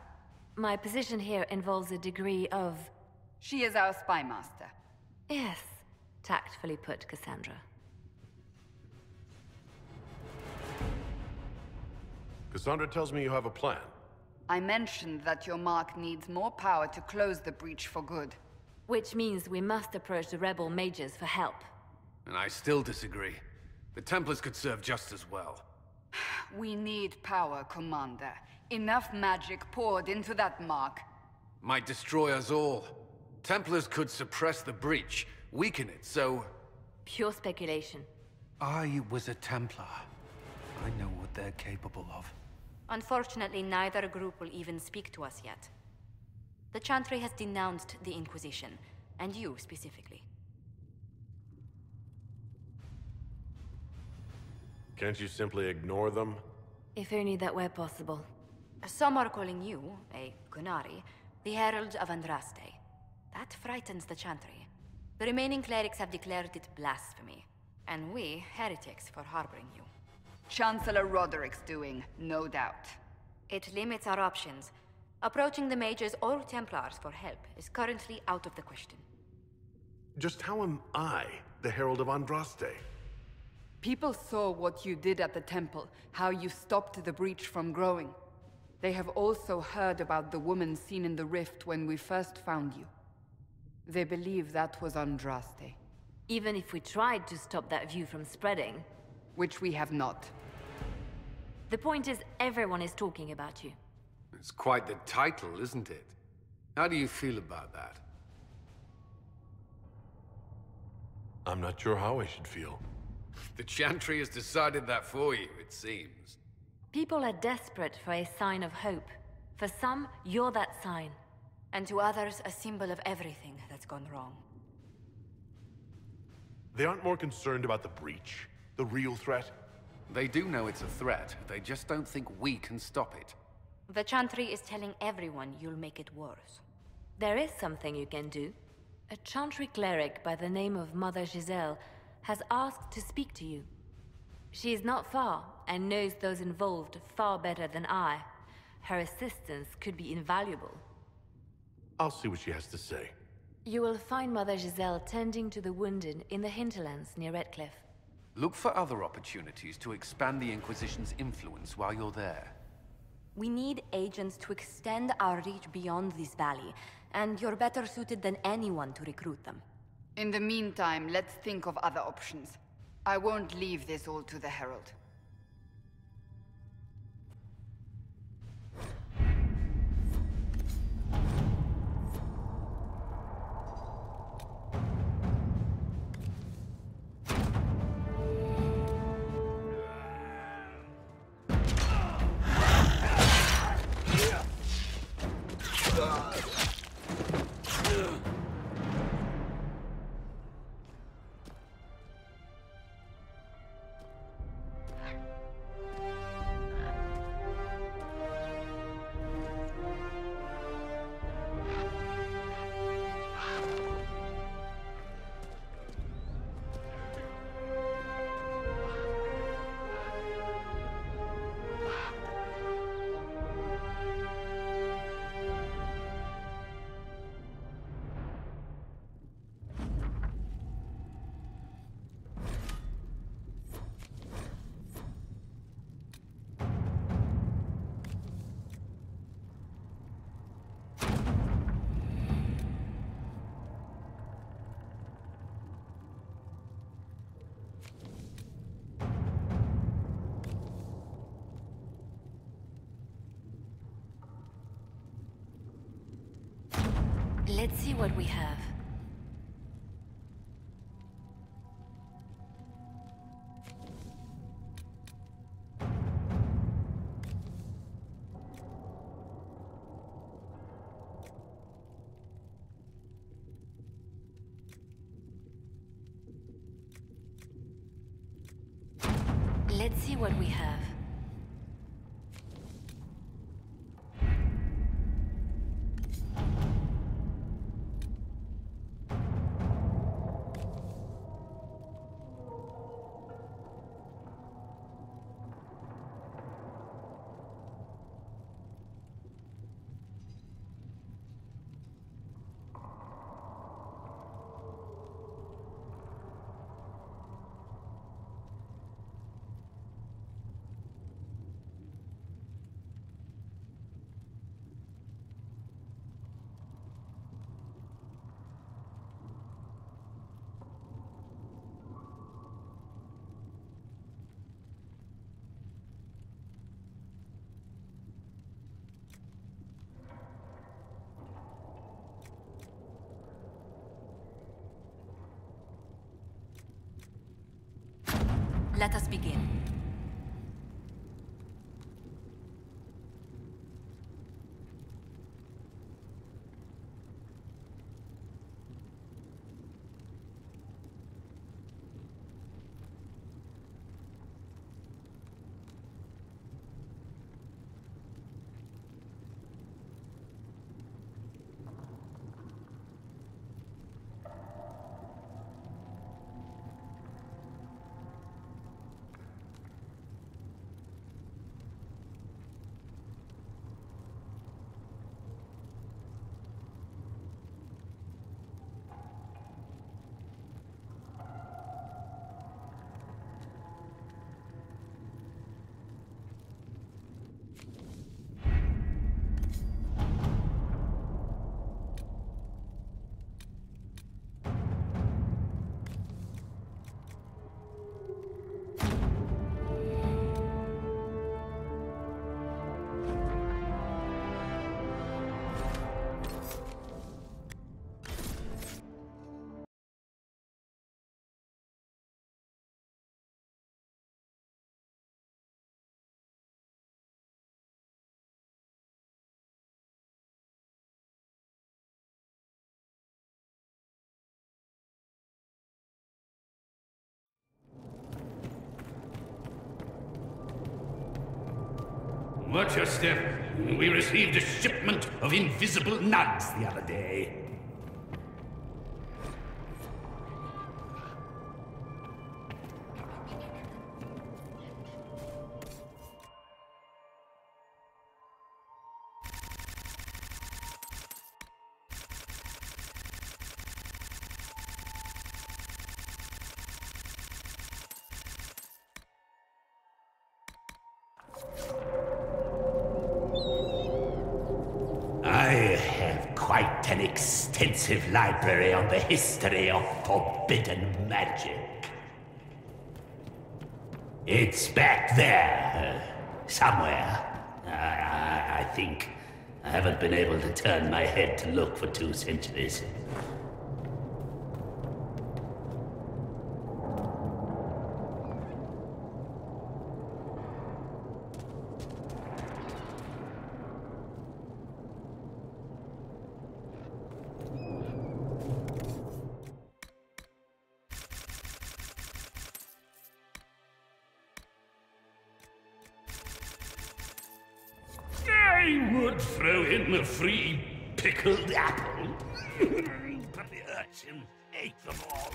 My position here involves a degree of... She is our spy master. Yes, tactfully put, Cassandra. Cassandra tells me you have a plan. I mentioned that your mark needs more power to close the breach for good. Which means we must approach the rebel mages for help. And I still disagree. The Templars could serve just as well. We need power, Commander. Enough magic poured into that mark. Might destroy us all. Templars could suppress the breach, weaken it, so... Pure speculation. I was a Templar. I know what they're capable of. Unfortunately, neither group will even speak to us yet. The Chantry has denounced the Inquisition, and you specifically. Can't you simply ignore them? If only that were possible. Some are calling you, a Kunari, the Herald of Andraste. That frightens the Chantry. The remaining clerics have declared it blasphemy, and we, heretics, for harboring you. Chancellor Roderick's doing, no doubt. It limits our options. Approaching the mages or Templars for help is currently out of the question. Just how am I the Herald of Andraste? People saw what you did at the temple, how you stopped the breach from growing. They have also heard about the woman seen in the rift when we first found you. They believe that was Andraste. Even if we tried to stop that view from spreading... Which we have not. The point is, everyone is talking about you. It's quite the title, isn't it? How do you feel about that? I'm not sure how I should feel. The Chantry has decided that for you, it seems. People are desperate for a sign of hope. For some, you're that sign. And to others, a symbol of everything that's gone wrong. They aren't more concerned about the breach, the real threat? They do know it's a threat. They just don't think we can stop it. The Chantry is telling everyone you'll make it worse. There is something you can do. A Chantry cleric by the name of Mother Giselle has asked to speak to you. She is not far, and knows those involved far better than I. Her assistance could be invaluable. I'll see what she has to say. You will find Mother Giselle tending to the wounded in the hinterlands near Redcliffe. Look for other opportunities to expand the Inquisition's influence while you're there. We need agents to extend our reach beyond this valley, and you're better suited than anyone to recruit them. In the meantime, let's think of other options. I won't leave this all to the Herald. Let's see what we have. Let's see what we have. Let us begin. Watch your step. We received a shipment of invisible nugs the other day. I have quite an extensive library on the history of forbidden magic. It's back there, somewhere. I think. I haven't been able to turn my head to look for 2 centuries. I would throw in the free pickled apple, but the urchins ate them all.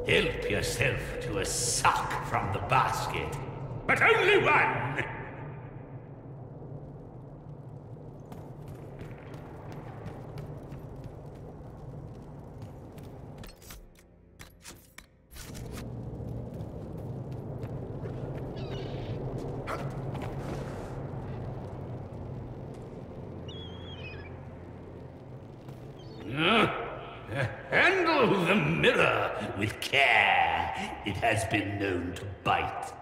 Help yourself to a sock from the basket, but only one! Handle the mirror with care. It has been known to bite.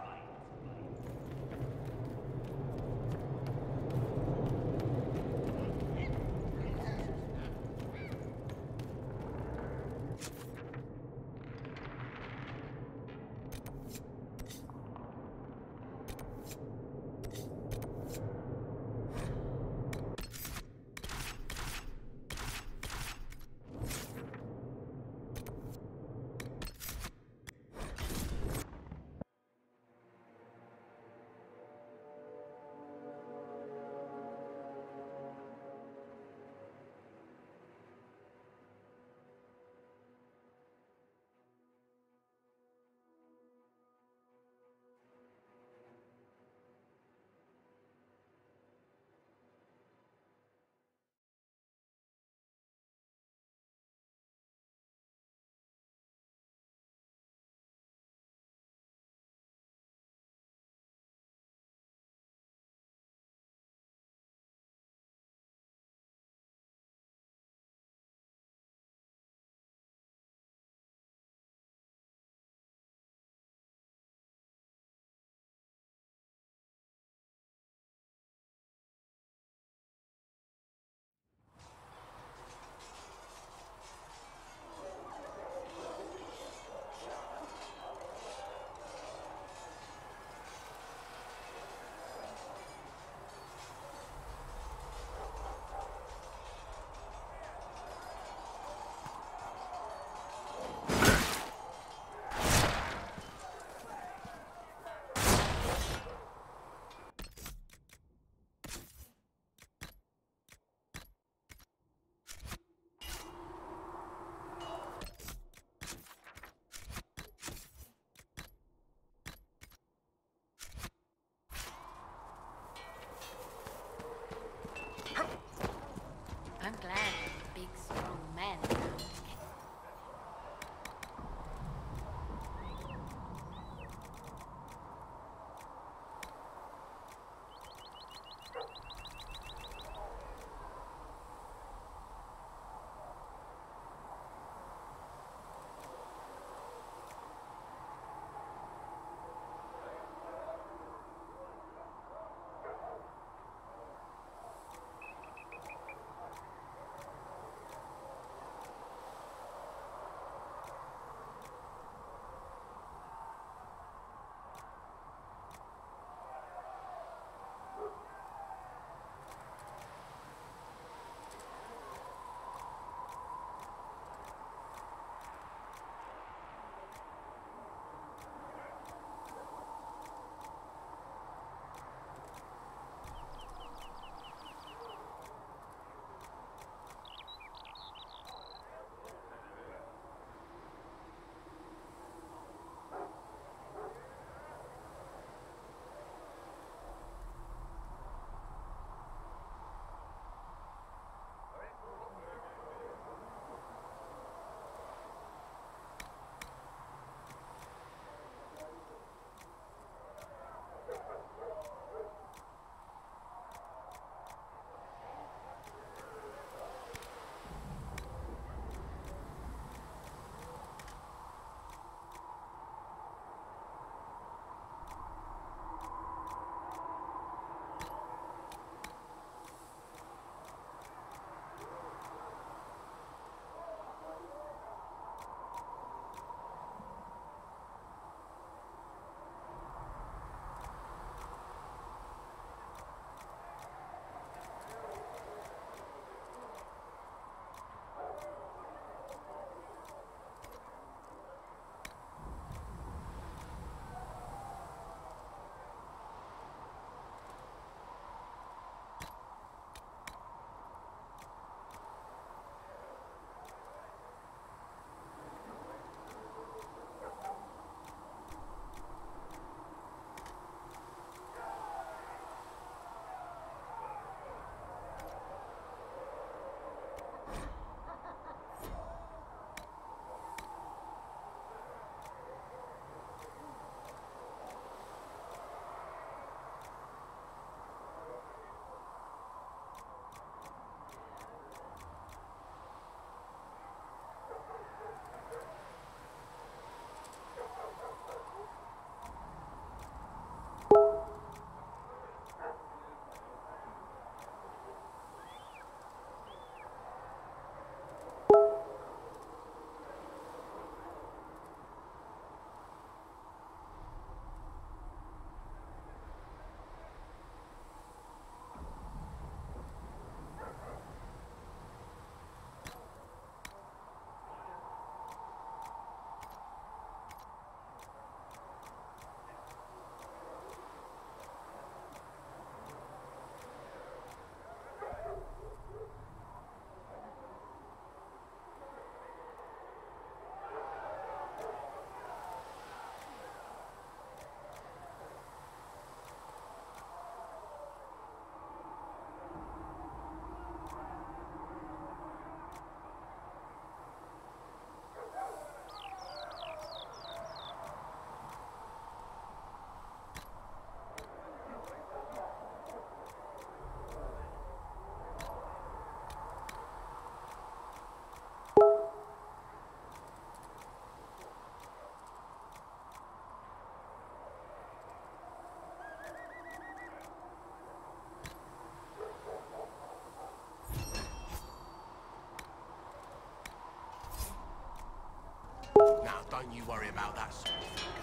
you worry about that sort of thing, girl.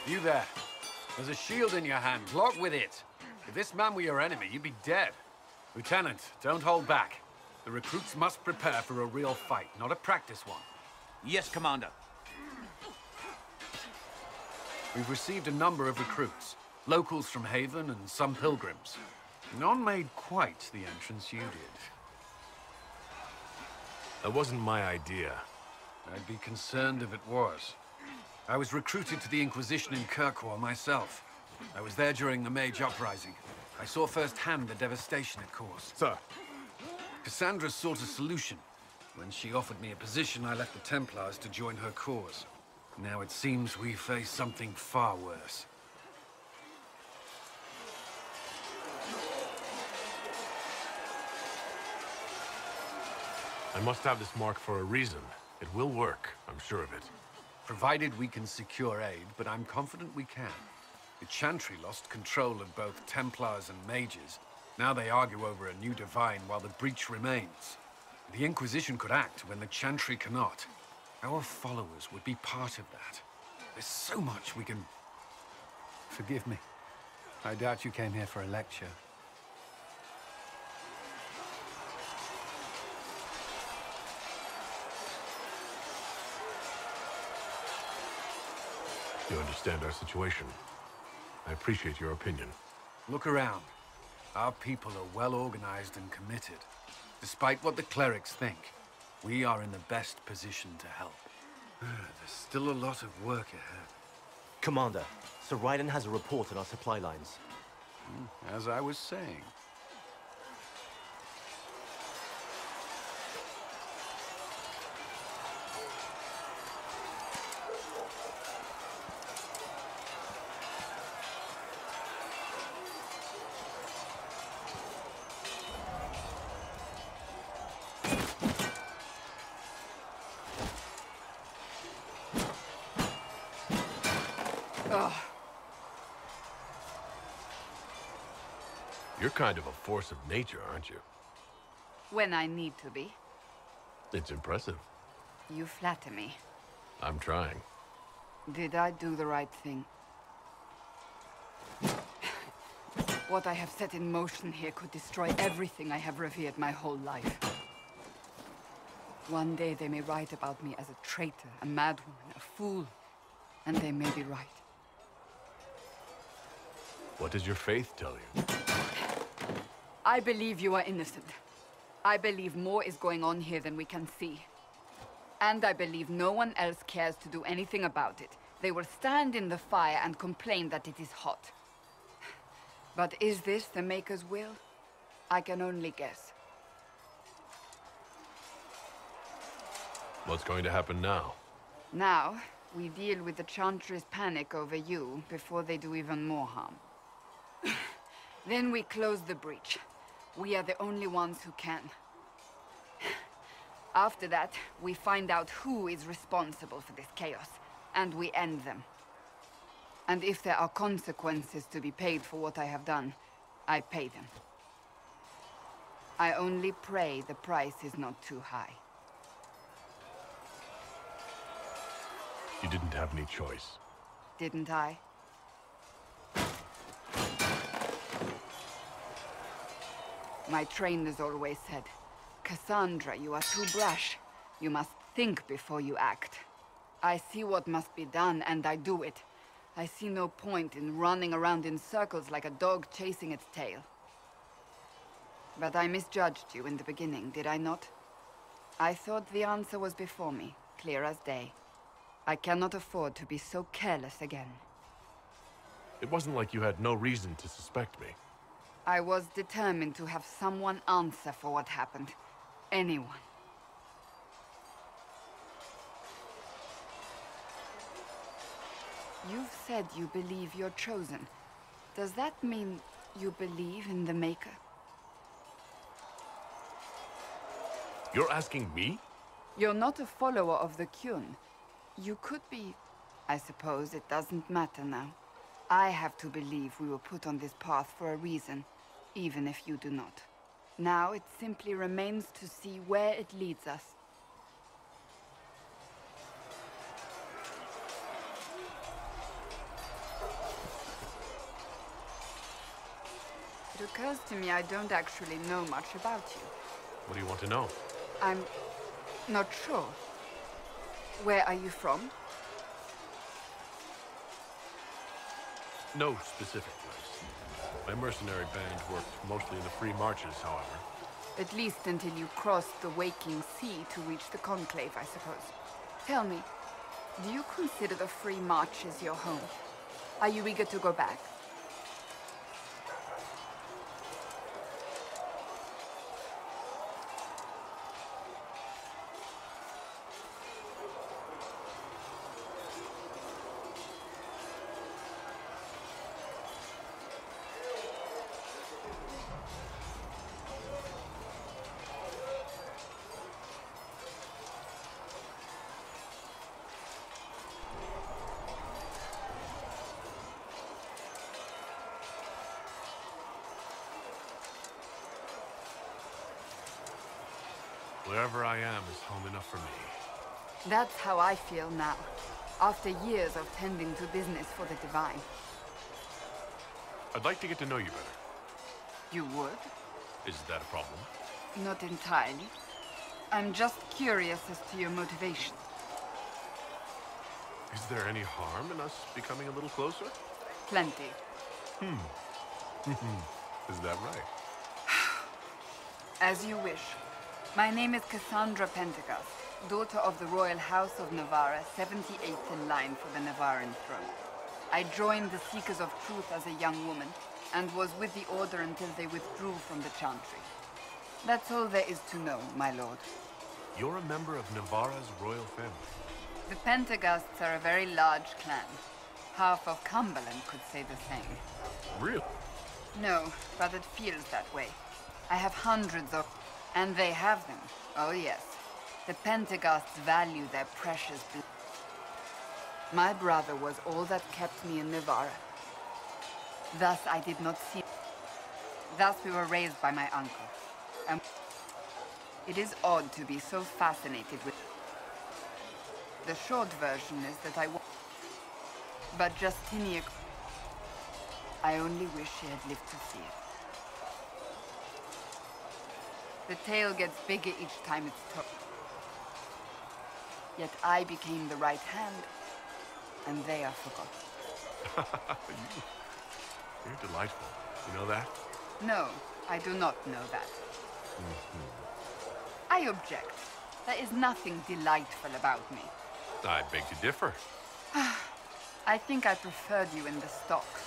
You there. There's a shield in your hand. Block with it. If this man were your enemy, you'd be dead. Lieutenant, don't hold back. The recruits must prepare for a real fight, not a practice one. Yes, Commander. We've received a number of recruits. Locals from Haven and some pilgrims. None made quite the entrance you did. That wasn't my idea. I'd be concerned if it was. I was recruited to the Inquisition in Kirkwall myself. I was there during the Mage Uprising. I saw firsthand the devastation it caused. Sir. Cassandra sought a solution. When she offered me a position, I left the Templars to join her cause. Now it seems we face something far worse. I must have this mark for a reason. It will work, I'm sure of it. Provided we can secure aid, but I'm confident we can. The Chantry lost control of both Templars and Mages. Now they argue over a new Divine while the breach remains. The Inquisition could act when the Chantry cannot. Our followers would be part of that. There's so much we can... Forgive me. I doubt you came here for a lecture. You understand our situation. I appreciate your opinion. Look around. Our people are well organized and committed. Despite what the clerics think, we are in the best position to help. There's still a lot of work ahead. Commander, Sir Raiden has a report on our supply lines. As I was saying. You're kind of a force of nature, aren't you? When I need to be. It's impressive. You flatter me. I'm trying. Did I do the right thing? What I have set in motion here could destroy everything I have revered my whole life. One day they may write about me as a traitor, a madwoman, a fool. And they may be right. What does your faith tell you? I believe you are innocent. I believe more is going on here than we can see. And I believe no one else cares to do anything about it. They will stand in the fire and complain that it is hot. But is this the Maker's will? I can only guess. What's going to happen now? Now, we deal with the Chantry's panic over you before they do even more harm. Then we close the breach. We are the only ones who can. After that, we find out who is responsible for this chaos, and we end them. And if there are consequences to be paid for what I have done, I pay them. I only pray the price is not too high. You didn't have any choice. Didn't I? My trainers always said, Cassandra, you are too brash. You must think before you act. I see what must be done, and I do it. I see no point in running around in circles like a dog chasing its tail. But I misjudged you in the beginning, did I not? I thought the answer was before me, clear as day. I cannot afford to be so careless again. It wasn't like you had no reason to suspect me. I was determined to have someone answer for what happened. Anyone. You've said you believe you're chosen. Does that mean you believe in the Maker? You're asking me? You're not a follower of the Kyun. You could be. I suppose it doesn't matter now. I have to believe we were put on this path for a reason, even if you do not. Now it simply remains to see where it leads us. It occurs to me I don't actually know much about you. What do you want to know? I'm not sure. Where are you from? No specific place. My mercenary band worked mostly in the free marches, however. At least until you crossed the waking sea to reach the Conclave, I suppose. Tell me, do you consider the free marches your home? Are you eager to go back? Wherever I am is home enough for me. That's how I feel now, after years of tending to business for the Divine. I'd like to get to know you better. You would? Is that a problem? Not entirely. I'm just curious as to your motivation. Is there any harm in us becoming a little closer? Plenty. Is that right? As you wish. My name is Cassandra Pentecost, daughter of the Royal House of Navarra, 78th in line for the Navarran throne. I joined the Seekers of Truth as a young woman, and was with the Order until they withdrew from the Chantry. That's all there is to know, my lord. You're a member of Navarra's royal family. The Pentecosts are a very large clan. Half of Cumberland could say the same. Really? No, but it feels that way. I have hundreds of... And they have them. Oh yes. The Pentecosts value their precious blood. My brother was all that kept me in Navarra. Thus I did not see... Thus we were raised by my uncle. And it is odd to be so fascinated with... The short version is that I... But Justinia... I only wish she had lived to see it. The tale gets bigger each time it's told. Yet I became the right hand, and they are forgotten. You're delightful. You know that? No, I do not know that. I object. There is nothing delightful about me. I beg to differ. I think I preferred you in the stocks.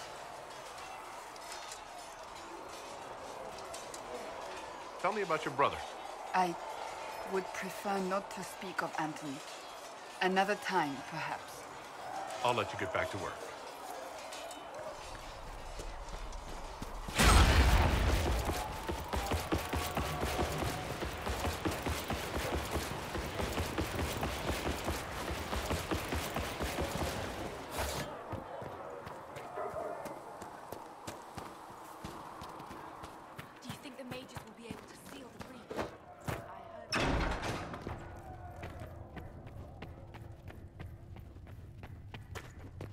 Tell me about your brother. I would prefer not to speak of Anthony. Another time, perhaps. I'll let you get back to work.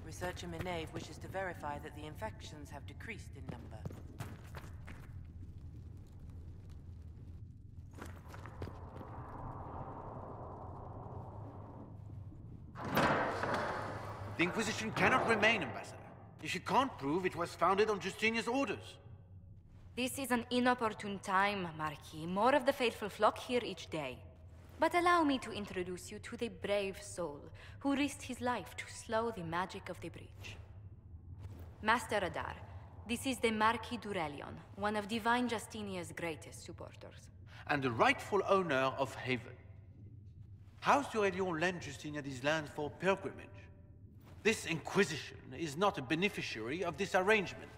Researcher Minave wishes to verify that the infections have decreased in number. The Inquisition cannot remain, Ambassador, if you can't prove it was founded on Justinia's orders. This is an inopportune time, Marquis. More of the faithful flock here each day. But allow me to introduce you to the brave soul who risked his life to slow the magic of the breach. Master Adar, this is the Marquis d'Aurelion, one of Divine Justinia's greatest supporters. And the rightful owner of Haven. House d'Aurelion lent Justinia these lands for pilgrimage. This Inquisition is not a beneficiary of this arrangement.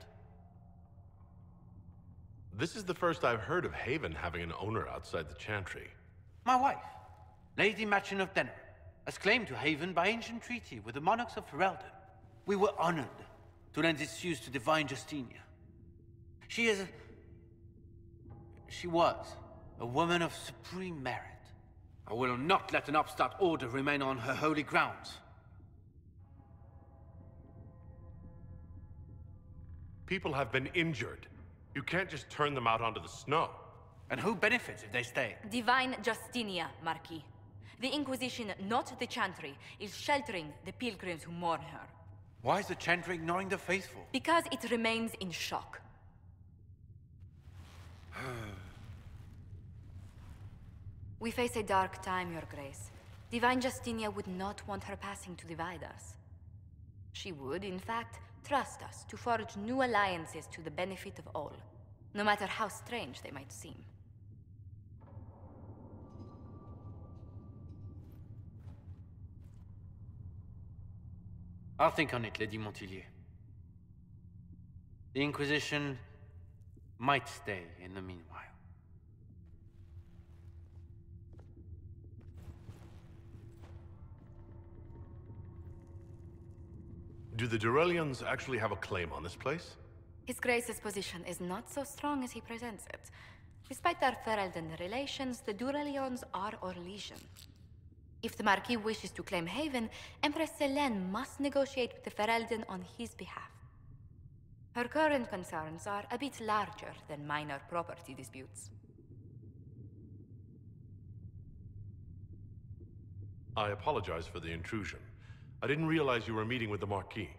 This is the first I've heard of Haven having an owner outside the Chantry. My wife, Lady Machin of Denner, has claimed to Haven by ancient treaty with the monarchs of Ferelden. We were honored to lend its use to Divine Justinia. She was a woman of supreme merit. I will not let an upstart order remain on her holy grounds. People have been injured. You can't just turn them out onto the snow. And who benefits if they stay? Divine Justinia, Marquis. The Inquisition, not the Chantry, is sheltering the pilgrims who mourn her. Why is the Chantry ignoring the faithful? Because it remains in shock. We face a dark time, Your Grace. Divine Justinia would not want her passing to divide us. She would, in fact, trust us to forge new alliances to the benefit of all, no matter how strange they might seem. I'll think on it, Lady Montilyet. The Inquisition might stay in the meanwhile. Do the d'Aurelions actually have a claim on this place? His Grace's position is not so strong as he presents it. Despite our Ferelden relations, the d'Aurelions are our legion. If the Marquis wishes to claim Haven, Empress Selene must negotiate with the Ferelden on his behalf. Her current concerns are a bit larger than minor property disputes. I apologize for the intrusion. I didn't realize you were meeting with the Marquis.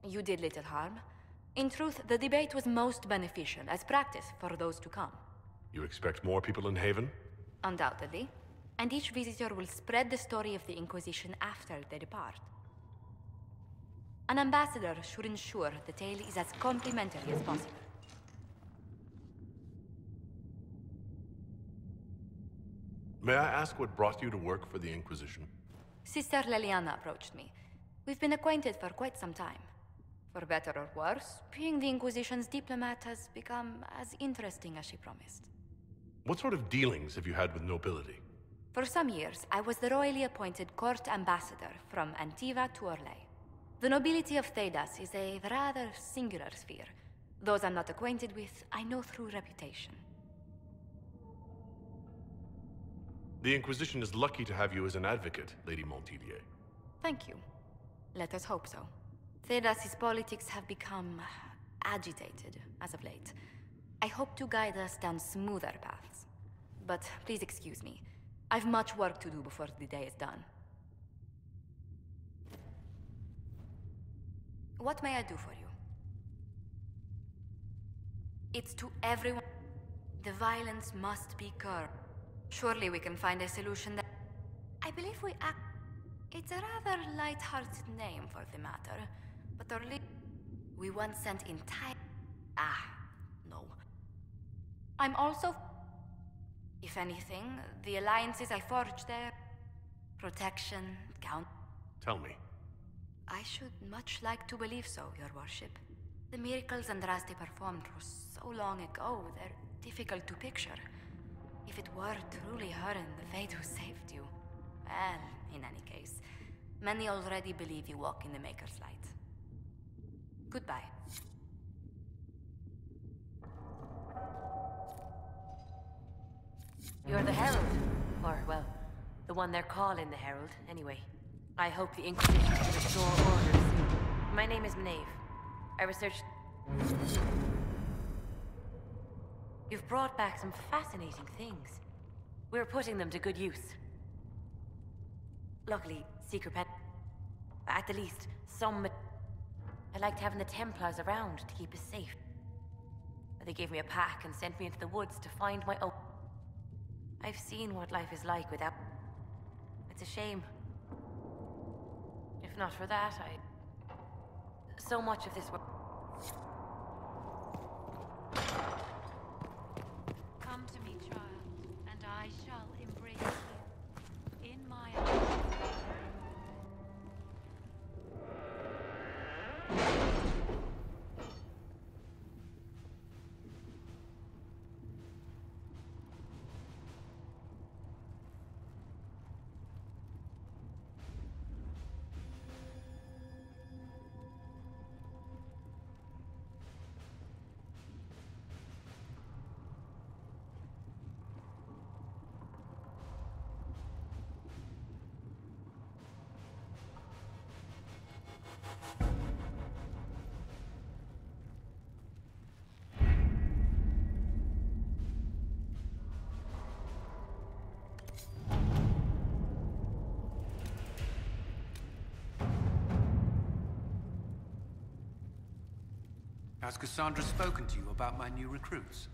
You did little harm. In truth, the debate was most beneficial as practice for those to come. You expect more people in Haven? Undoubtedly. And each visitor will spread the story of the Inquisition after they depart. An ambassador should ensure the tale is as complimentary as possible. May I ask what brought you to work for the Inquisition? Sister Leliana approached me. We've been acquainted for quite some time. For better or worse, being the Inquisition's diplomat has become as interesting as she promised. What sort of dealings have you had with nobility? For some years, I was the royally appointed court ambassador from Antiva to Orlais. The nobility of Thedas is a rather singular sphere. Those I'm not acquainted with, I know through reputation. The Inquisition is lucky to have you as an advocate, Lady Montilyet. Thank you. Let us hope so. Thedas' politics have become agitated as of late. I hope to guide us down smoother paths. But please excuse me. I've much work to do before the day is done. What may I do for you? It's to everyone. The violence must be curbed. Surely we can find a solution that... I believe we act... It's a rather light-hearted name for the matter, but our we once sent entire... no. I'm also... If anything, the alliances I forged there... Protection, count... Tell me. I should much like to believe so, Your Worship. The miracles Andraste performed were so long ago, they're difficult to picture. If it were truly her and the Fate who saved you... Well, in any case, many already believe you walk in the Maker's light. Goodbye. You're the Herald. Or, well, the one they're calling the Herald, anyway. I hope the Inquisition can restore order soon. My name is Maeve. I researched... You've brought back some fascinating things. We're putting them to good use. Luckily, secret pen... At the least, some... I liked having the Templars around to keep us safe. They gave me a pack and sent me into the woods to find my own... I've seen what life is like without... It's a shame. If not for that, so much of this world... Come to me, child, and I shall embrace you in my arms. Has Cassandra spoken to you about my new recruits?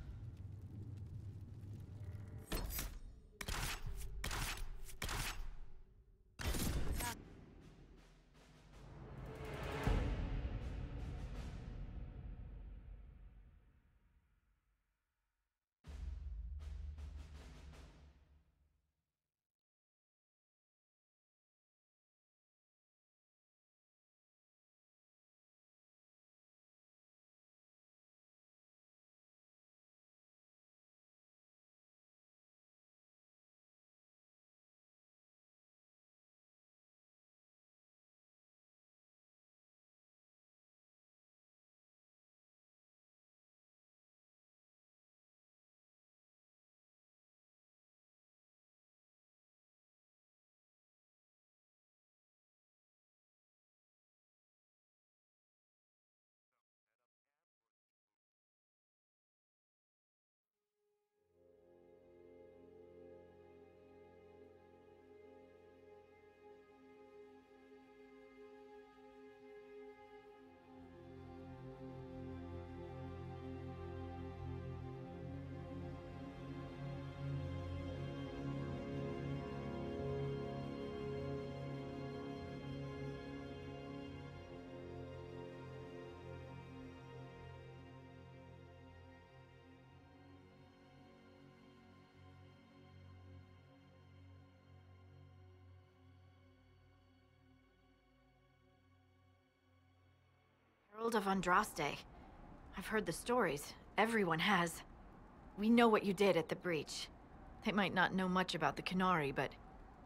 Herald of Andraste. I've heard the stories. Everyone has. We know what you did at the breach. They might not know much about the Qunari, but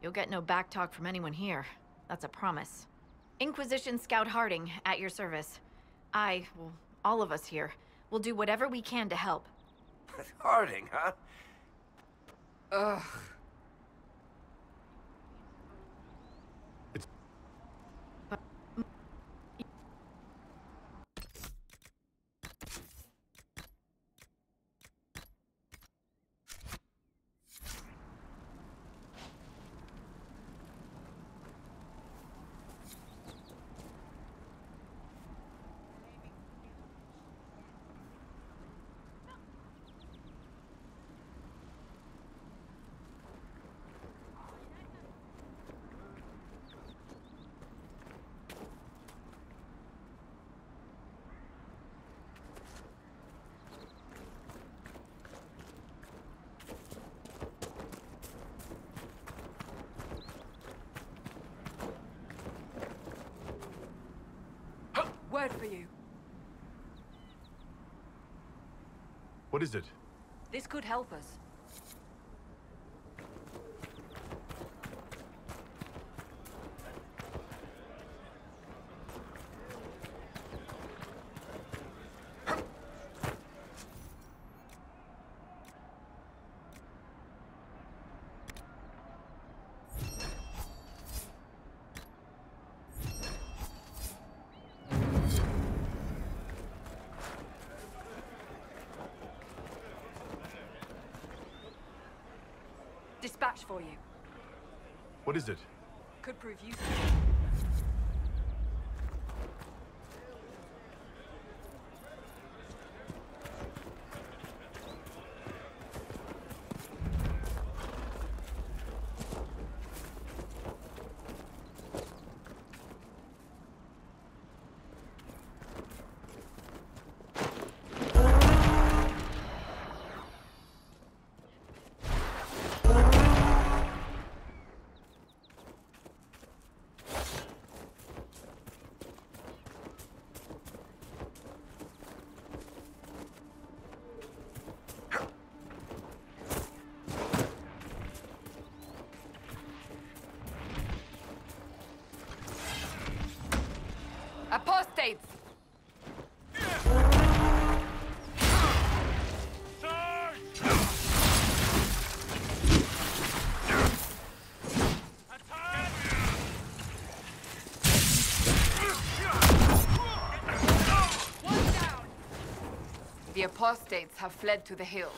you'll get no backtalk from anyone here. That's a promise. Inquisition Scout Harding, at your service. Well, all of us here, will do whatever we can to help. Harding, huh? Ugh. word for you. What is it? This could help us. Dispatch for you. What is it? Could prove useful. Apostates! The apostates have fled to the hills.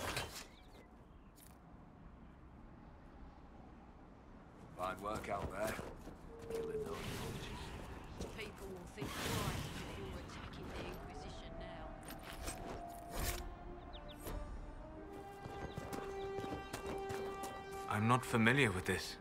Fine work out there. Killing those People will think twice if you're attacking the Inquisition now. I'm not familiar with this.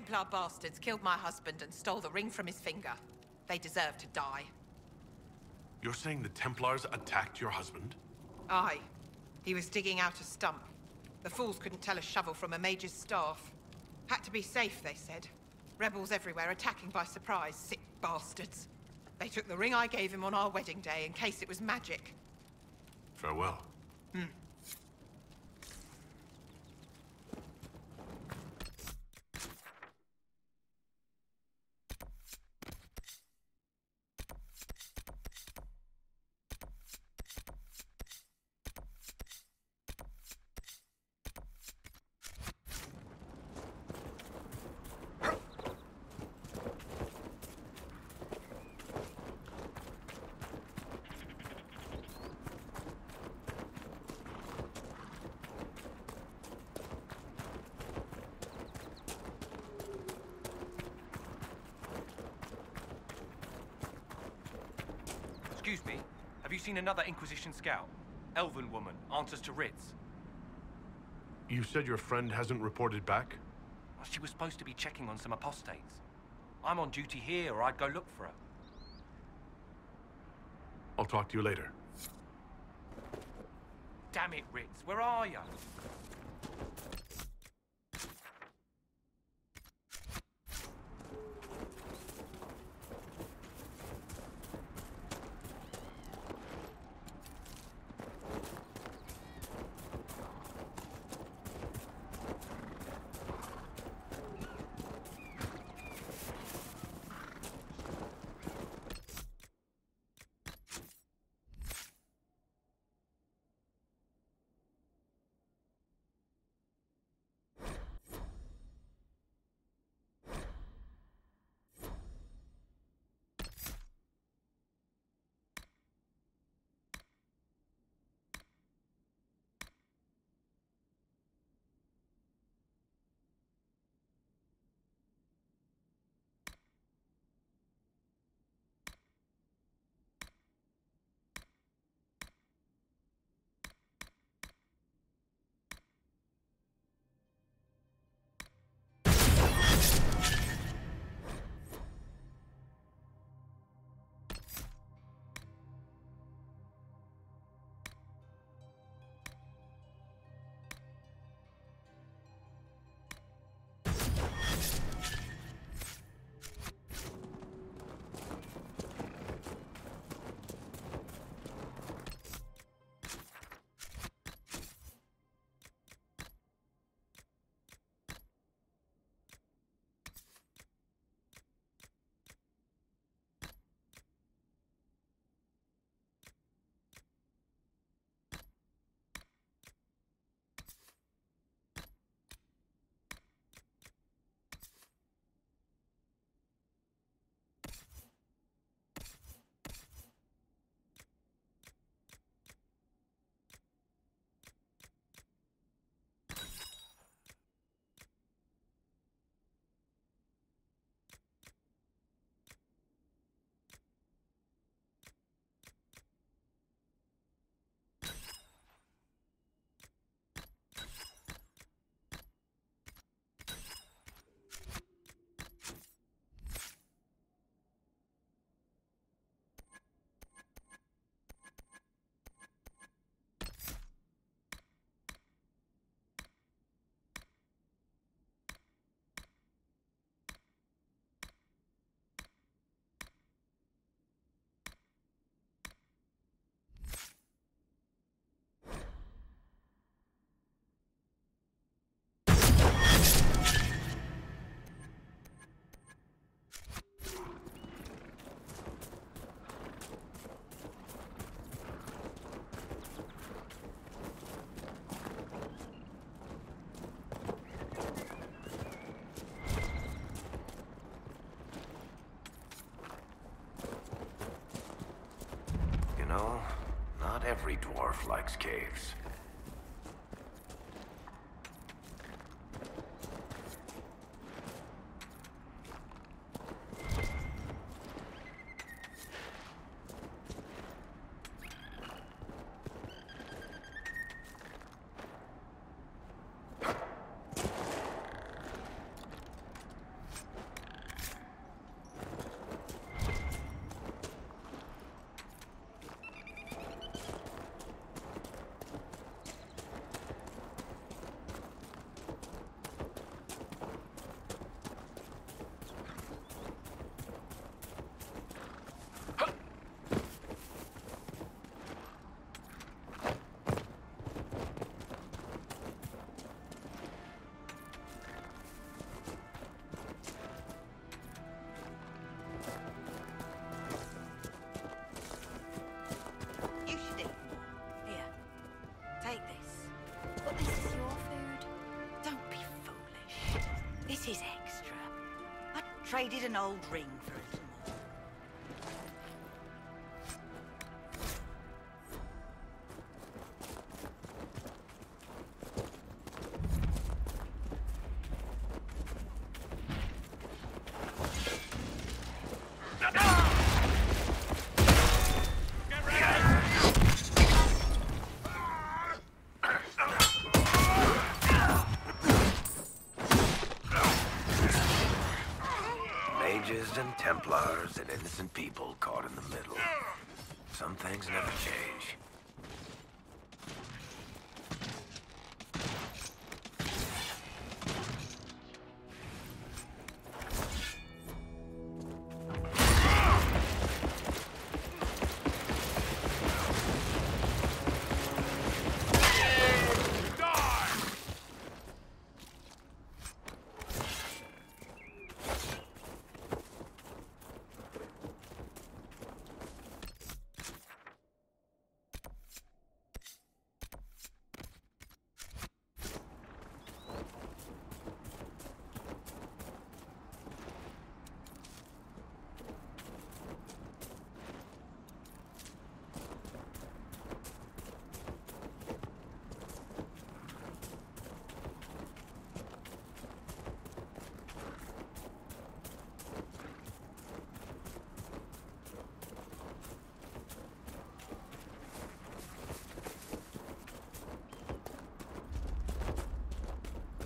Templar bastards killed my husband and stole the ring from his finger. They deserve to die. You're saying the Templars attacked your husband? Aye. He was digging out a stump. The fools couldn't tell a shovel from a mage's staff. Had to be safe, they said. Rebels everywhere attacking by surprise, sick bastards. They took the ring I gave him on our wedding day in case it was magic. Farewell. Excuse me, have you seen another Inquisition scout? Elven woman, answers to writs. You said your friend hasn't reported back? Well, she was supposed to be checking on some apostates. I'm on duty here, or I'd go look for her. I'll talk to you later. Damn it, Ritz, where are you? know, not every dwarf likes caves. Traded an old ring for it. Mages and Templars and innocent people caught in the middle. Some things never change.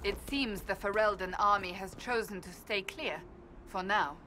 It seems the Ferelden army has chosen to stay clear, for now.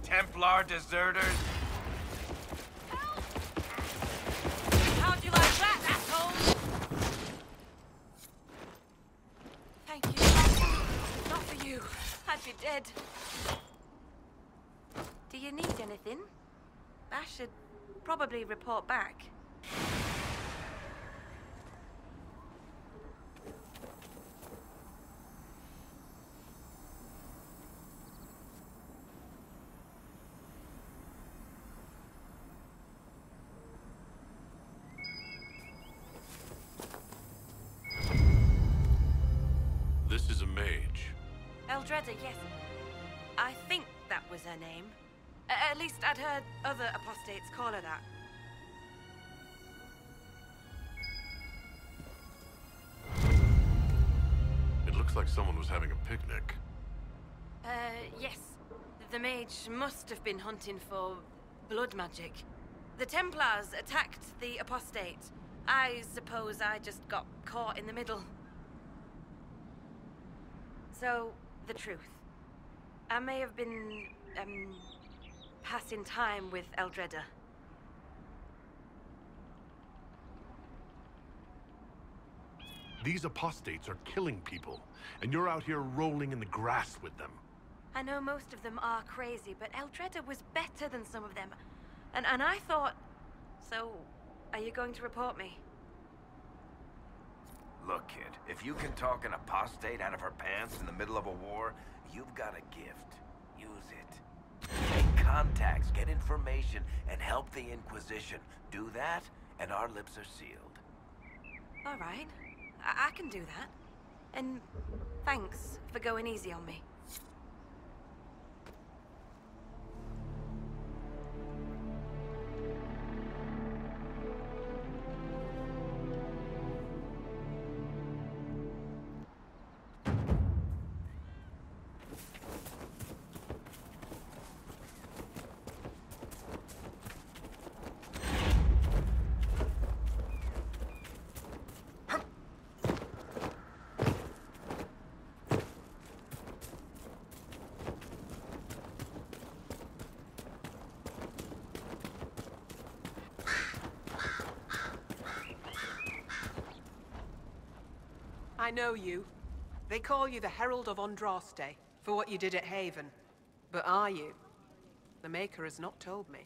Templar deserters? How'd you like that, asshole? Thank you. Not for you. I'd be dead. Do you need anything? I should probably report back. This is a mage. Eldreda, yes. I think that was her name. At least I'd heard other apostates call her that. It looks like someone was having a picnic. Yes. The mage must have been hunting for blood magic. The Templars attacked the apostate. I suppose I just got caught in the middle. So, the truth. I may have been, passing time with Eldreda. These apostates are killing people, and you're out here rolling in the grass with them. I know most of them are crazy, but Eldreda was better than some of them. And I thought... So, are you going to report me? Look, kid, if you can talk an apostate out of her pants in the middle of a war, you've got a gift. Use it. Make contacts, get information, and help the Inquisition. Do that, and our lips are sealed. All right. I can do that. And thanks for going easy on me. I know you. They call you the Herald of Andraste for what you did at Haven. But are you? The Maker has not told me.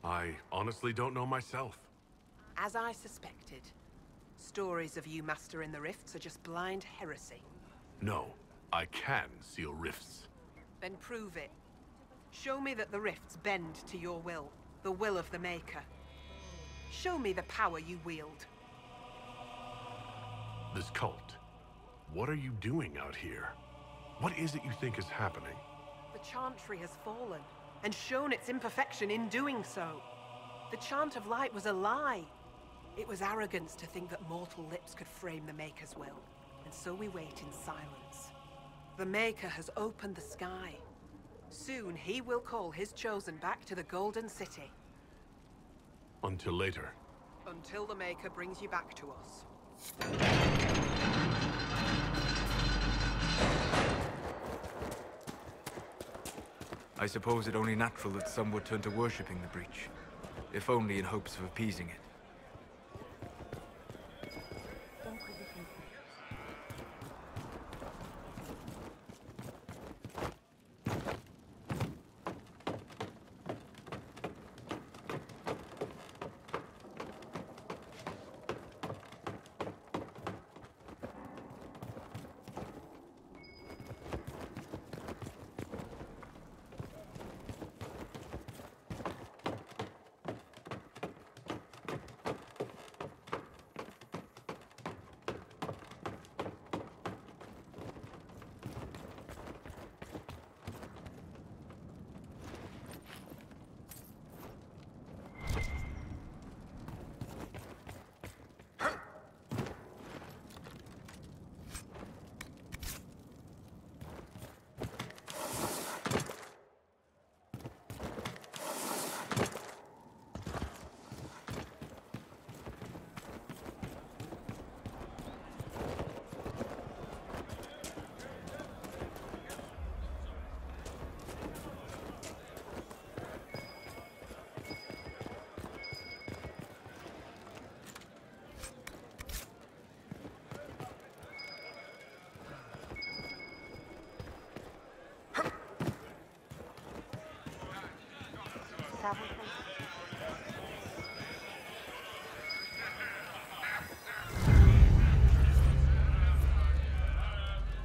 I honestly don't know myself. As I suspected, stories of you mastering the rifts are just blind heresy. No, I can seal rifts. Then prove it. Show me that the rifts bend to your will, the will of the Maker. Show me the power you wield. This cult, what are you doing out here? What is it you think is happening? The Chantry has fallen, and shown its imperfection in doing so. The Chant of Light was a lie. It was arrogance to think that mortal lips could frame the Maker's will, and so we wait in silence. The Maker has opened the sky. Soon he will call his chosen back to the Golden City. Until later. Until the Maker brings you back to us. I suppose it only natural that some would turn to worshipping the breach, if only in hopes of appeasing it.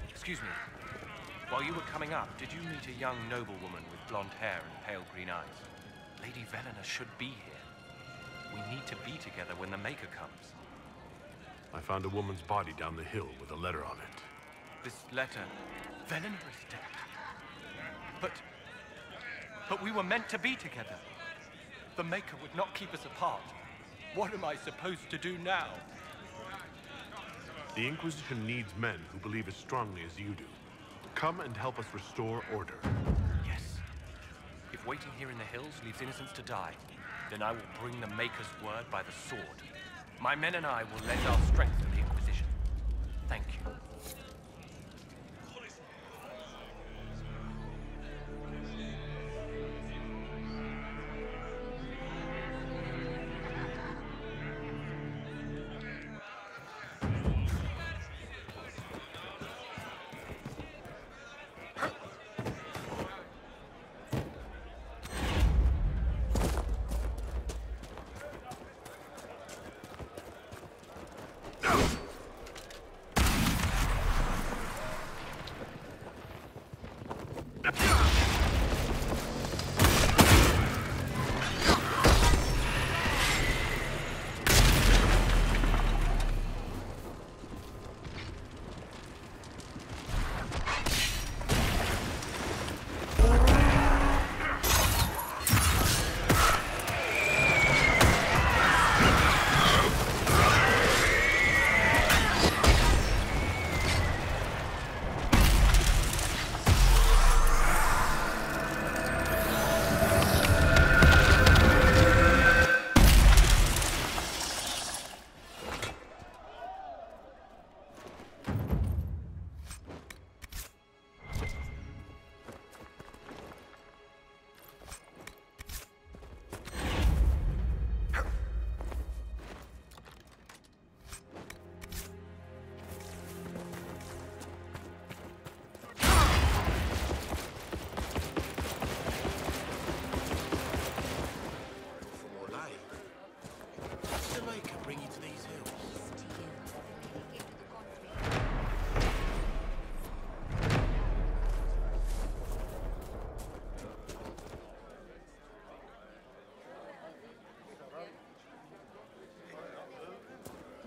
Excuse me. While you were coming up, did you meet a young noblewoman with blonde hair and pale green eyes? Lady Velena should be here. We need to be together when the Maker comes. I found a woman's body down the hill with a letter on it. This letter... Velena is dead. But we were meant to be together. The Maker would not keep us apart. What am I supposed to do now? The Inquisition needs men who believe as strongly as you do. Come and help us restore order. Yes. If waiting here in the hills leaves innocents to die, then I will bring the Maker's word by the sword. My men and I will lend our strength to the Inquisition. Thank you.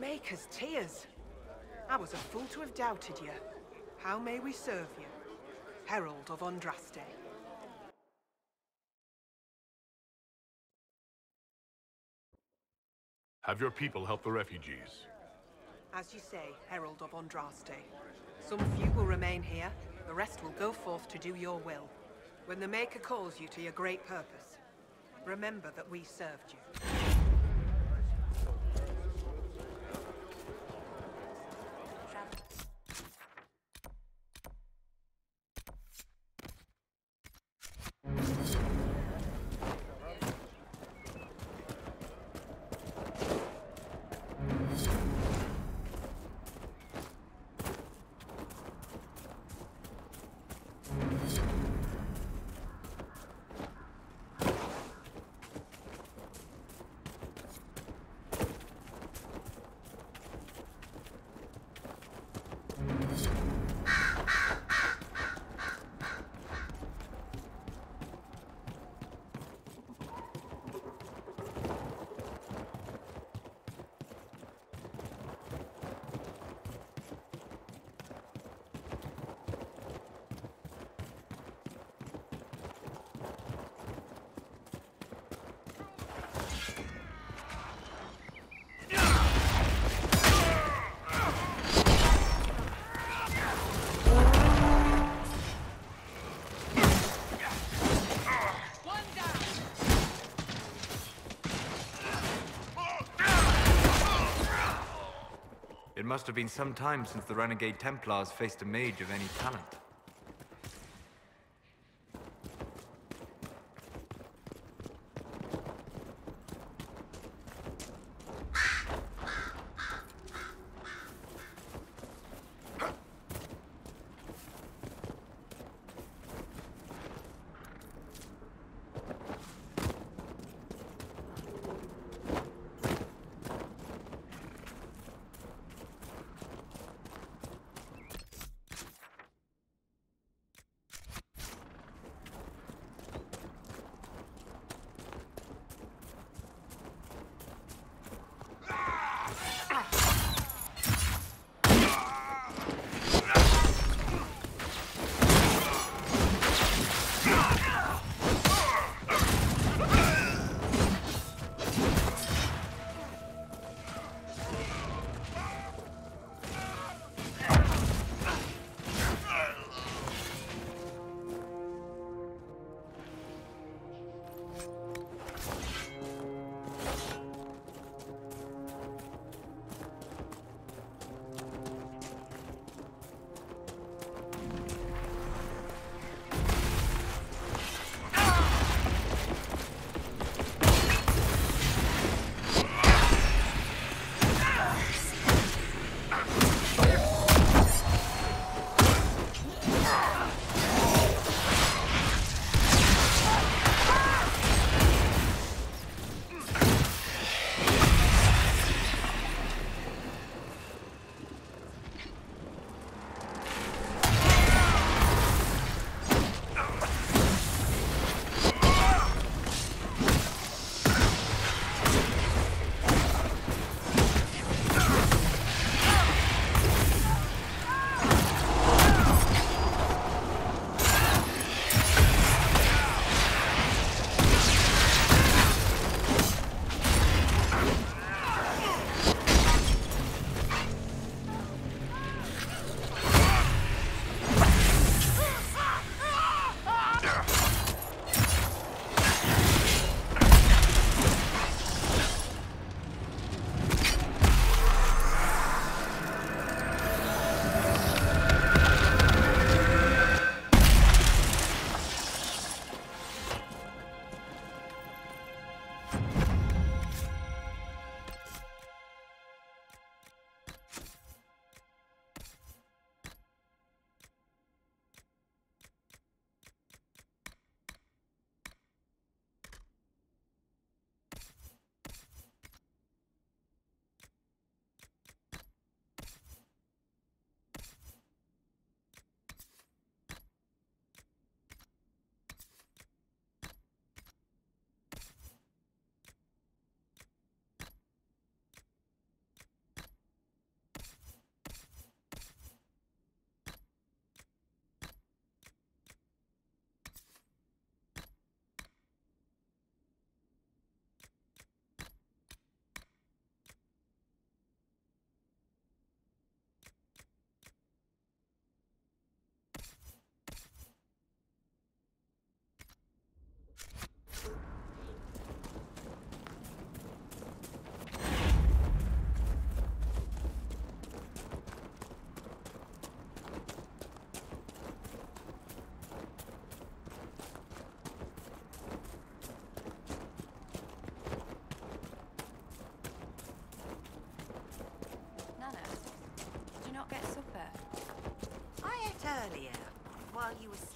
Maker's tears. I was a fool to have doubted you. How may we serve you? Herald of Andraste. Have your people help the refugees. As you say, Herald of Andraste. Some few will remain here, the rest will go forth to do your will. When the Maker calls you to your great purpose, remember that we served you. It must have been some time since the Renegade Templars faced a mage of any talent. while you were sleeping.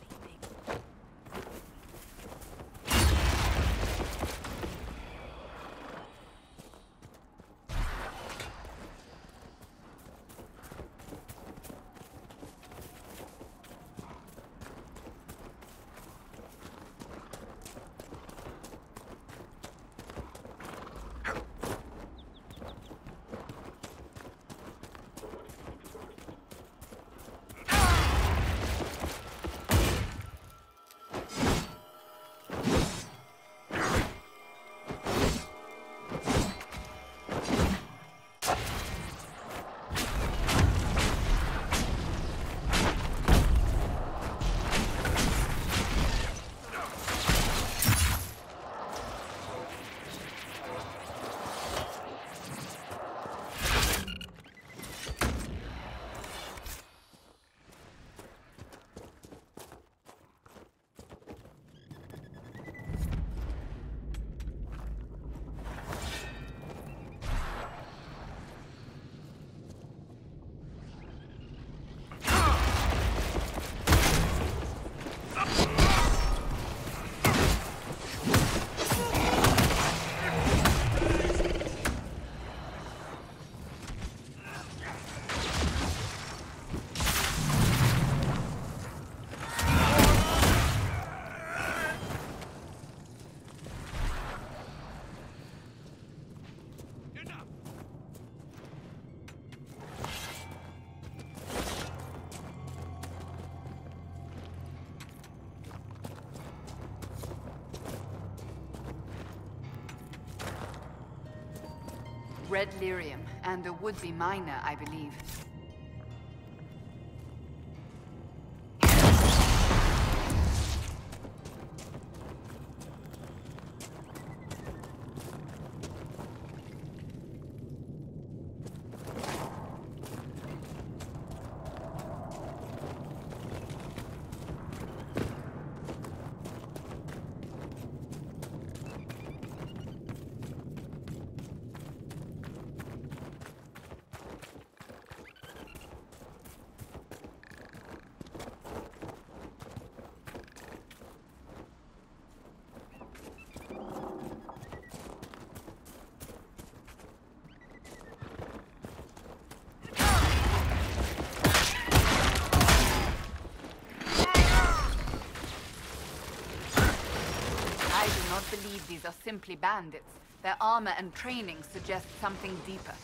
Red lyrium, and a would-be miner, I believe. I do not believe these are simply bandits. Their armor and training suggest something deeper.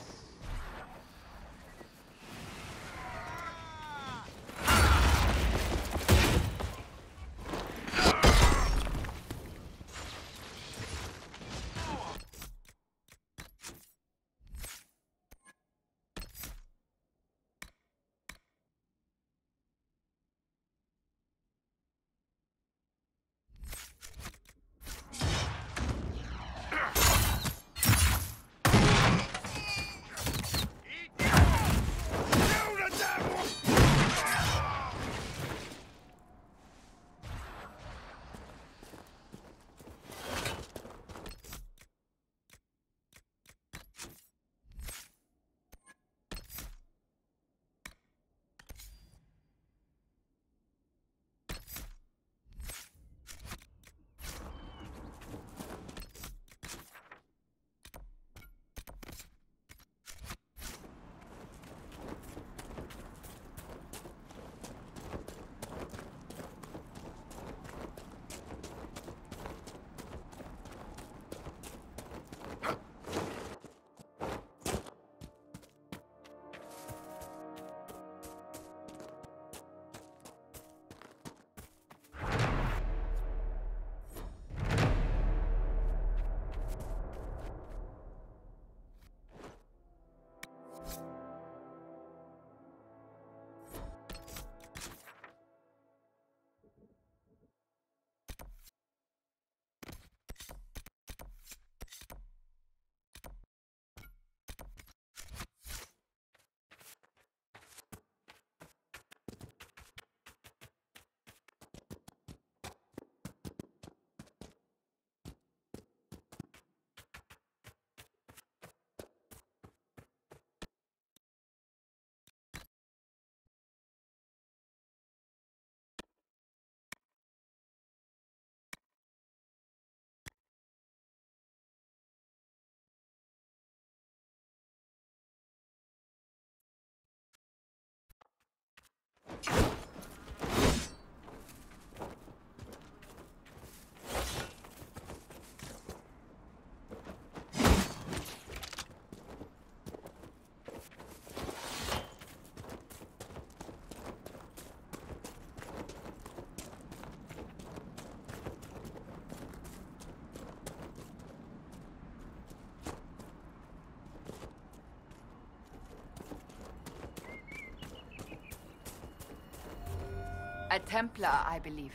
A Templar, I believe.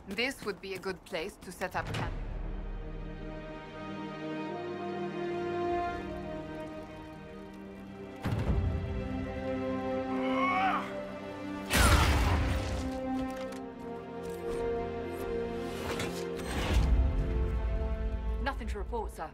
This would be a good place to set up camp. Nothing to report, sir.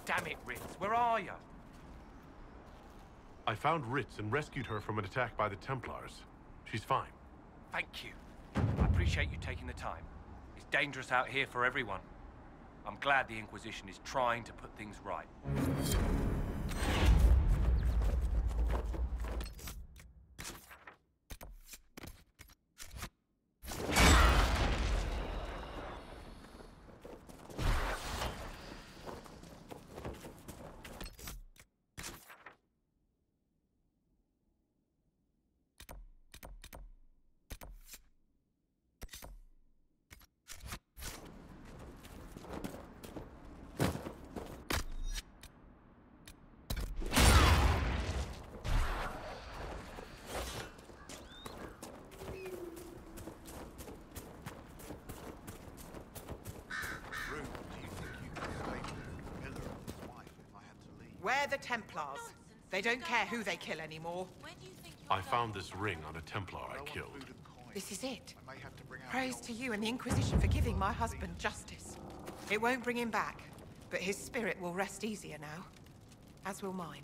Damn it, Ritz, where are you? I found Ritz and rescued her from an attack by the Templars. She's fine. Thank you. I appreciate you taking the time. It's dangerous out here for everyone. I'm glad the Inquisition is trying to put things right. We're the Templars. They don't care who they kill anymore. I found this ring on a Templar I killed. This is it. Praise to you and the Inquisition for giving my husband justice. It won't bring him back, but his spirit will rest easier now. As will mine.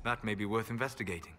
That may be worth investigating.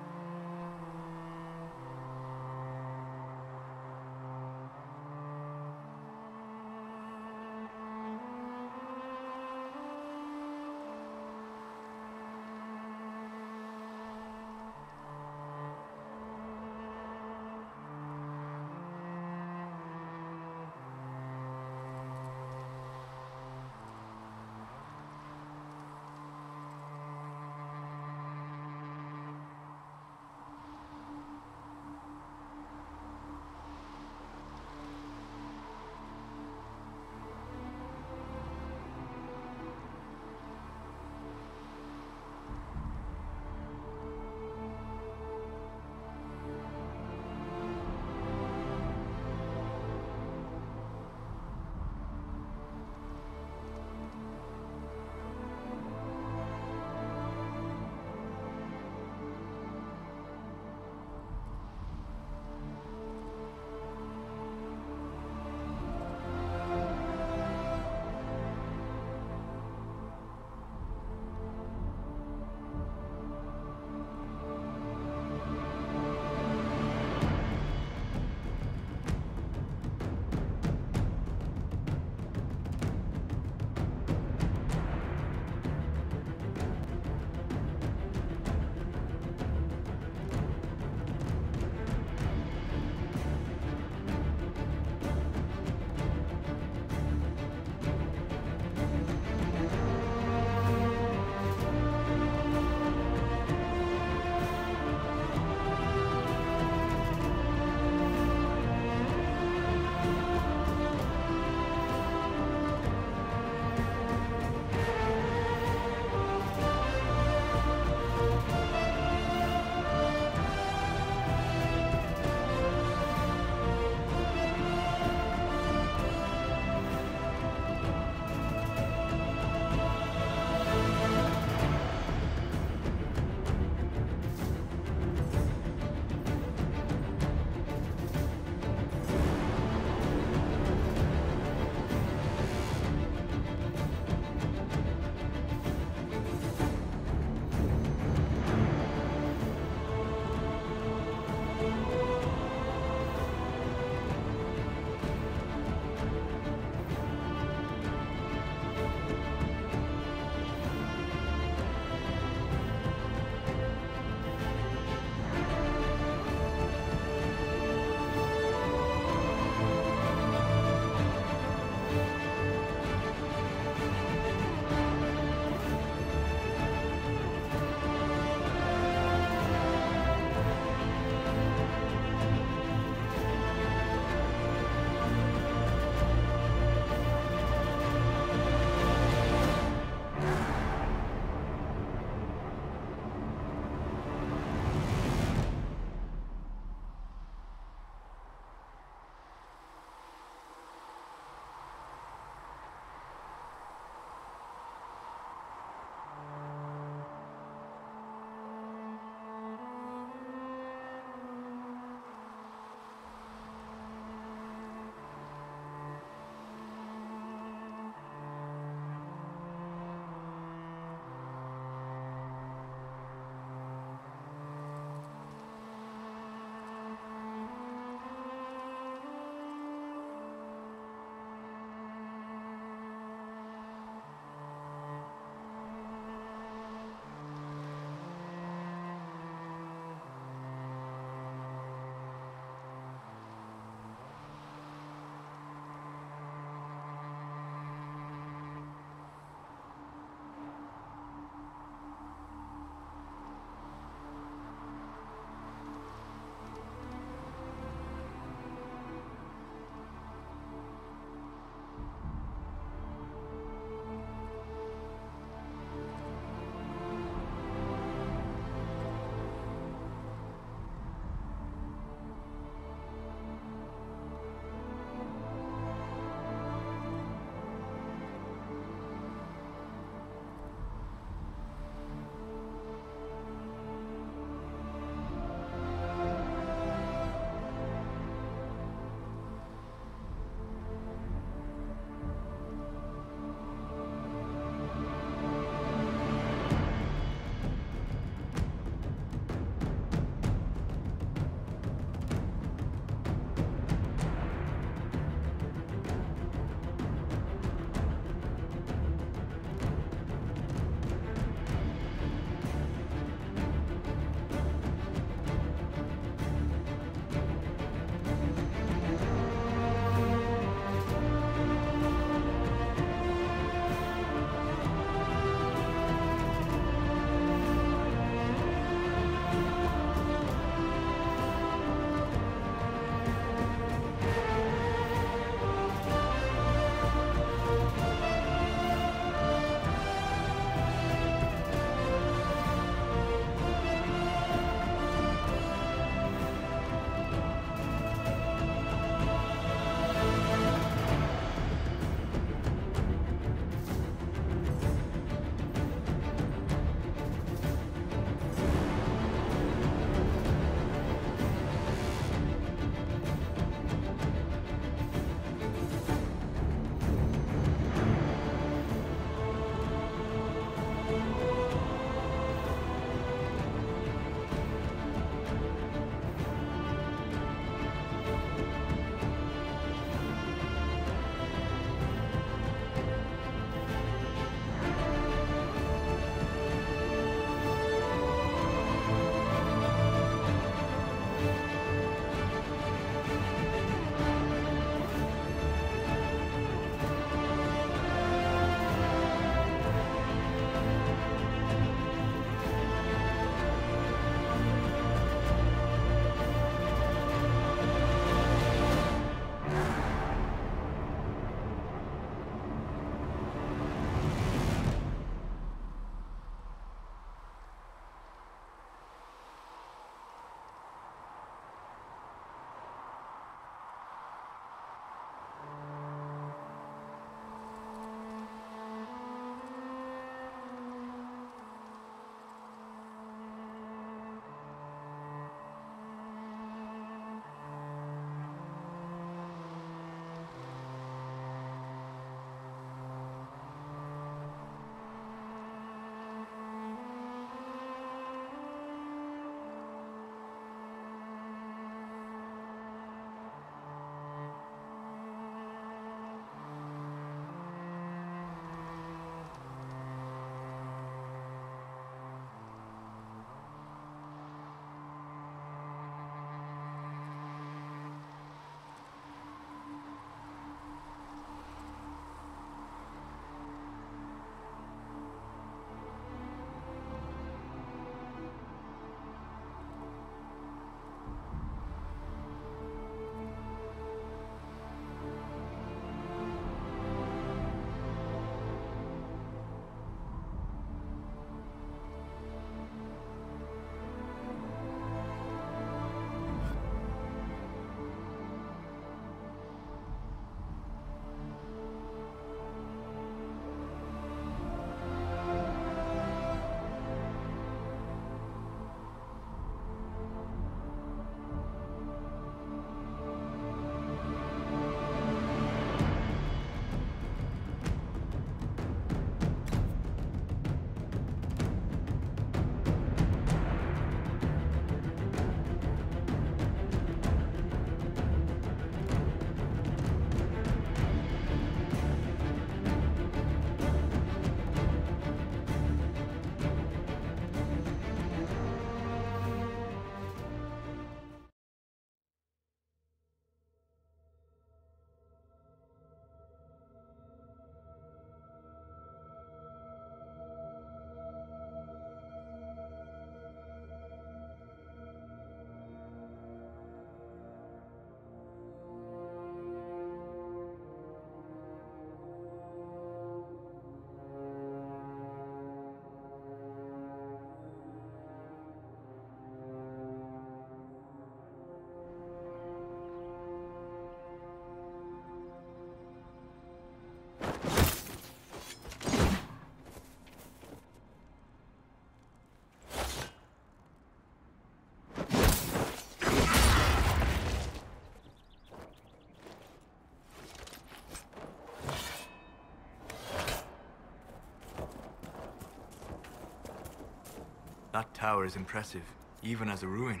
That tower is impressive, even as a ruin.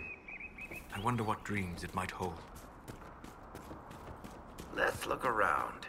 I wonder what dreams it might hold. Let's look around.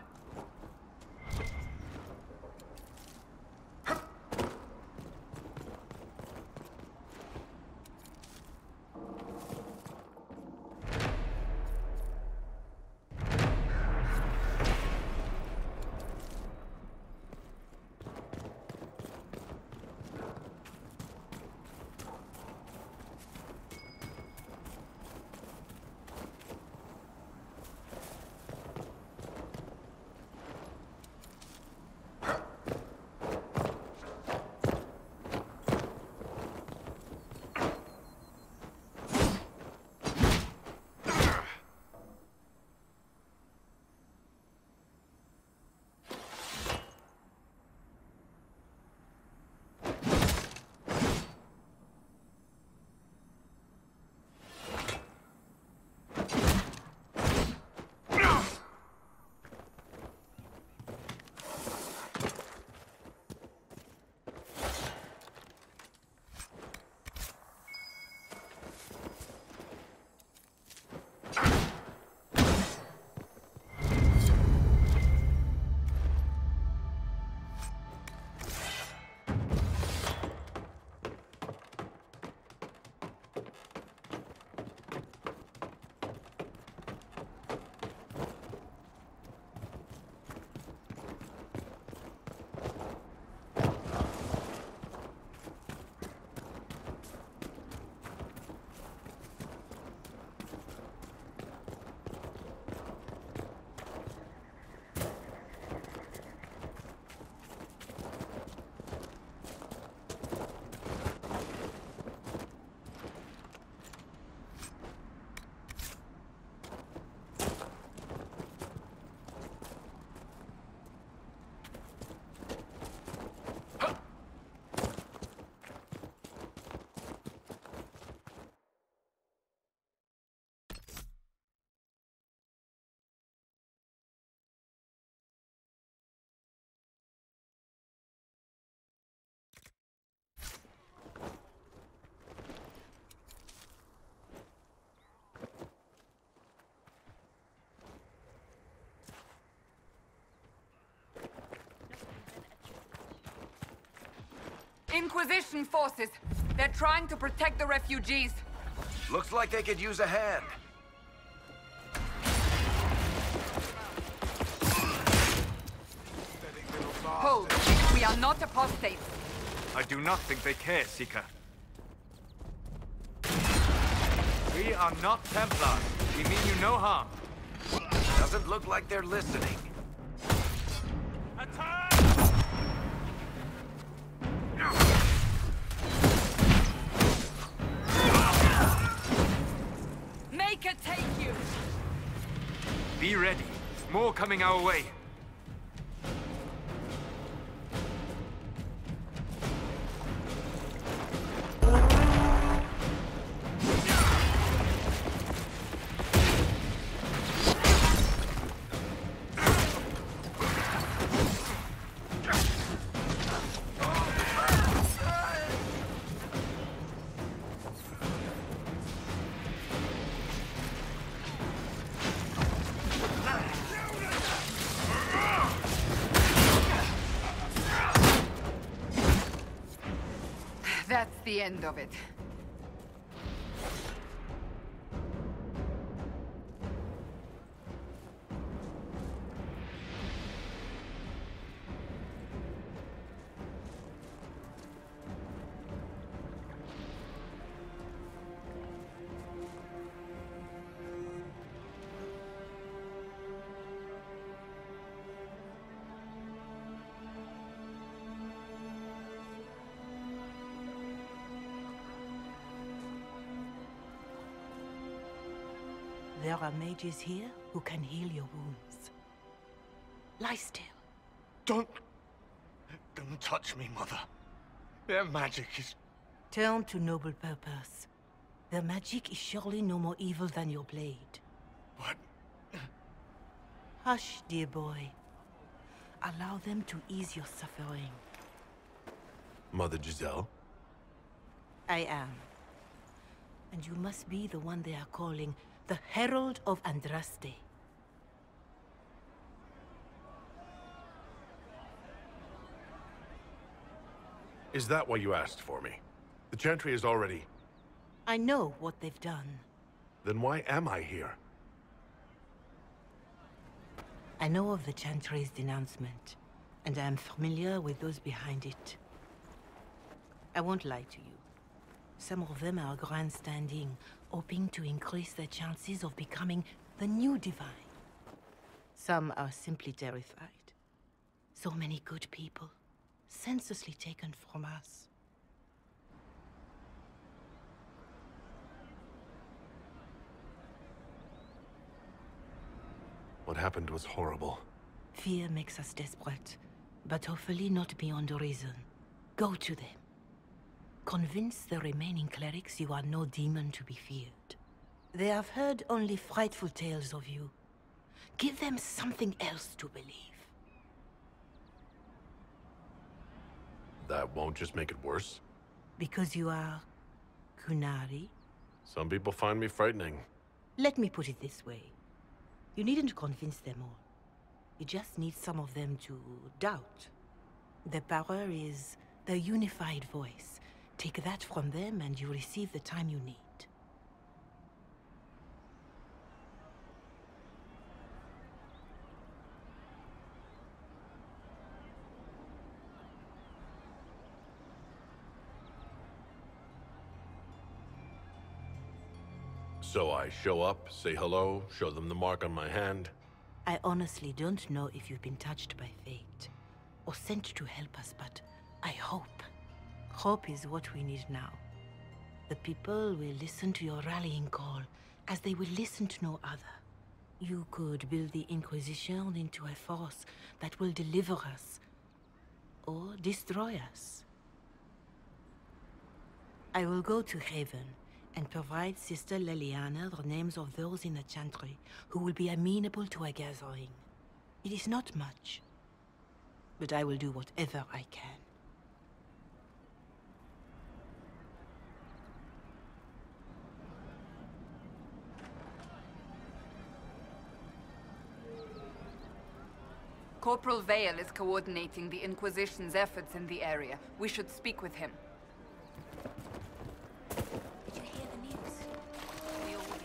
Inquisition forces. They're trying to protect the refugees. Looks like they could use a hand. Hold. We are not apostates. I do not think they care, Seeker. We are not Templars. We mean you no harm. Doesn't look like they're listening. Make it take you! Be ready. More coming our way. That's the end of it. There are mages here who can heal your wounds. Lie still. Don't touch me, Mother. Their magic is... Turn to noble purpose. Their magic is surely no more evil than your blade. What? Hush, dear boy. Allow them to ease your suffering. Mother Giselle? I am. And you must be the one they are calling the Herald of Andraste. Is that why you asked for me? The Chantry is already... I know what they've done. Then why am I here? I know of the Chantry's denouncement, and I am familiar with those behind it. I won't lie to you. Some of them are grandstanding, hoping to increase their chances of becoming the new Divine. Some are simply terrified. So many good people, senselessly taken from us. What happened was horrible. Fear makes us desperate, but hopefully not beyond reason. Go to them. Convince the remaining clerics you are no demon to be feared. They have heard only frightful tales of you. Give them something else to believe. That won't just make it worse? Because you are... Qunari? Some people find me frightening. Let me put it this way. You needn't convince them all. You just need some of them to doubt. Their power is the unified voice. Take that from them and you receive the time you need. So I show up, say hello, show them the mark on my hand. I honestly don't know if you've been touched by fate, or sent to help us, but I hope. Hope is what we need now. The people will listen to your rallying call, as they will listen to no other. You could build the Inquisition into a force that will deliver us, or destroy us. I will go to Haven, and provide Sister Leliana the names of those in the Chantry who will be amenable to a gathering. It is not much, but I will do whatever I can. Corporal Vale is coordinating the Inquisition's efforts in the area. We should speak with him. Did you hear the news? We all did.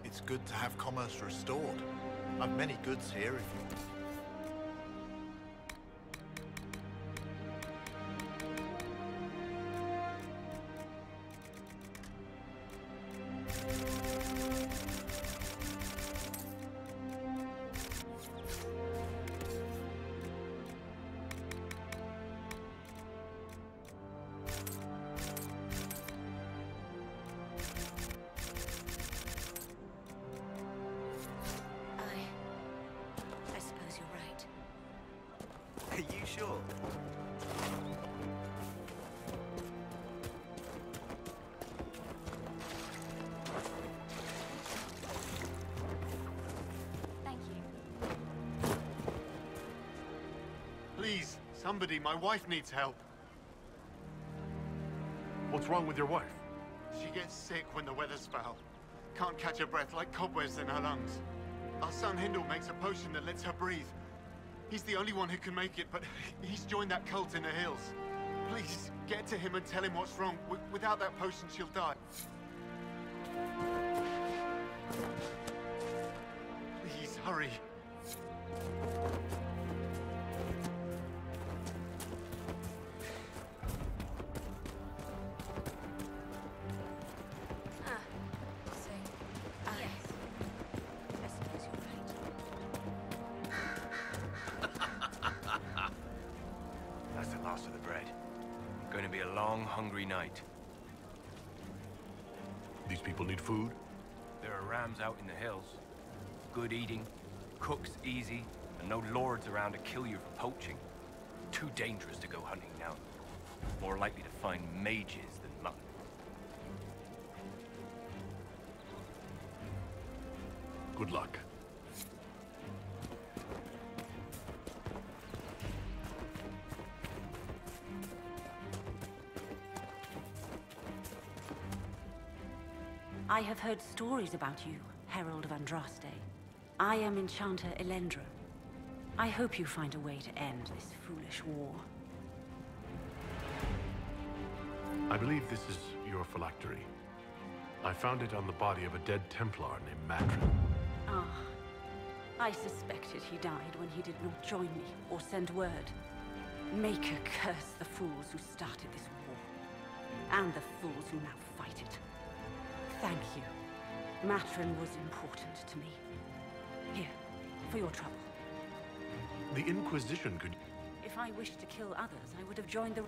It's good to have commerce restored. I've many goods here if you... I suppose you're right. Are you sure? Thank you. Please, somebody, my wife needs help. What's wrong with your wife? She gets sick when the weather's foul. Can't catch her breath, like cobwebs in her lungs. Our son Hindle makes a potion that lets her breathe. He's the only one who can make it, but he's joined that cult in the hills. Please, get to him and tell him what's wrong. Without that potion, she'll die. Please, hurry. That's the last of the bread. Going to be a long, hungry night. These people need food? There are rams out in the hills. Good eating, cooks easy, and no lords around to kill you for poaching. Too dangerous to go hunting now. More likely to find mages than luck. Good luck. I have heard stories about you, Herald of Andraste. I am Enchanter Elendra. I hope you find a way to end this foolish war. I believe this is your phylactery. I found it on the body of a dead Templar named Matrin. Ah, I suspected he died when he did not join me or send word. Maker curse the fools who started this war, and the fools who now fight it. Thank you. Matrin was important to me. Here, for your trouble. The Inquisition could... If I wished to kill others, I would have joined the...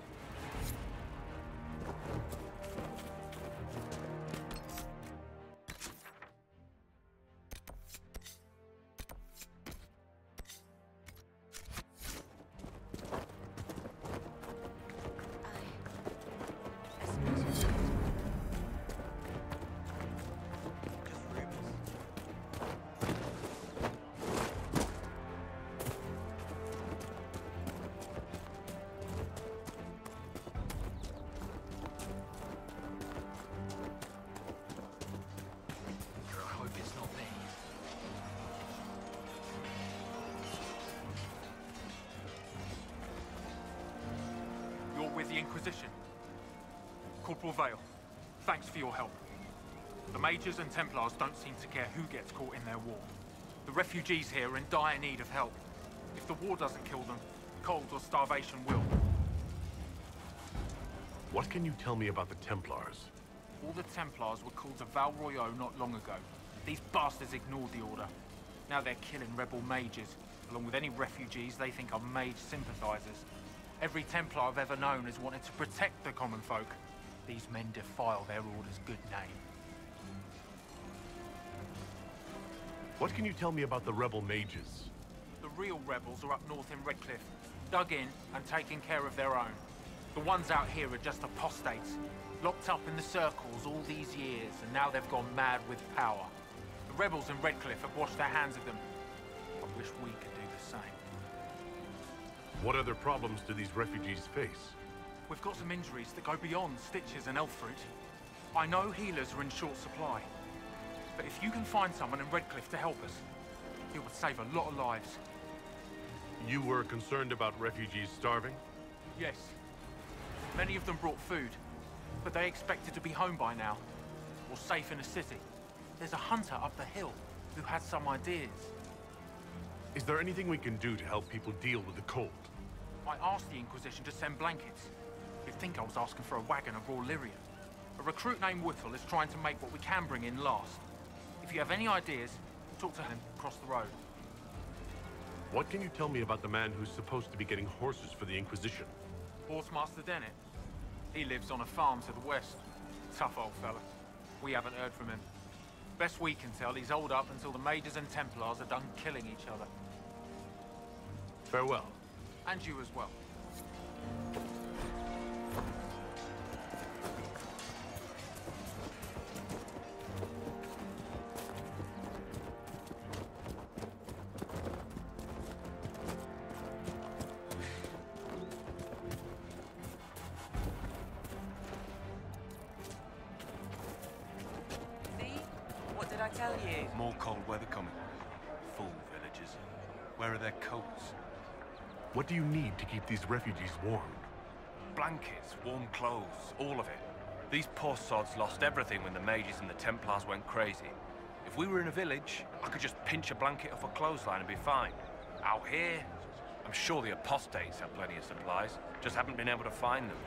With the Inquisition. Corporal Vale, thanks for your help. The Mages and Templars don't seem to care who gets caught in their war. The refugees here are in dire need of help. If the war doesn't kill them, cold or starvation will. What can you tell me about the Templars? All the Templars were called to Val Royeaux not long ago. These bastards ignored the order. Now they're killing rebel mages, along with any refugees they think are mage sympathizers. Every Templar I've ever known has wanted to protect the common folk. These men defile their order's good name. What can you tell me about the rebel mages? The real rebels are up north in Redcliffe, dug in and taking care of their own. The ones out here are just apostates, locked up in the circles all these years, and now they've gone mad with power. The rebels in Redcliffe have washed their hands of them. I wish we could do the same. What other problems do these refugees face? We've got some injuries that go beyond stitches and elf fruit. I know healers are in short supply, but if you can find someone in Redcliffe to help us, it would save a lot of lives. You were concerned about refugees starving? Yes. Many of them brought food, but they expected to be home by now, or safe in a city. There's a hunter up the hill who has some ideas. Is there anything we can do to help people deal with the cold? I asked the Inquisition to send blankets. You'd think I was asking for a wagon of raw lyrium. A recruit named Whittle is trying to make what we can bring in last. If you have any ideas, talk to him across the road. What can you tell me about the man who's supposed to be getting horses for the Inquisition? Horsemaster Dennett. He lives on a farm to the west. Tough old fella. We haven't heard from him. Best we can tell, he's holed up until the Mages and Templars are done killing each other. Farewell. And you as well. See? What did I tell you? More cold weather coming. Fool villagers. Where are their coats? What do you need to keep these refugees warm? Blankets, warm clothes, all of it. These poor sods lost everything when the Mages and the Templars went crazy. If we were in a village, I could just pinch a blanket off a clothesline and be fine. Out here, I'm sure the apostates have plenty of supplies, just haven't been able to find them.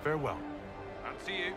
Farewell. And see you.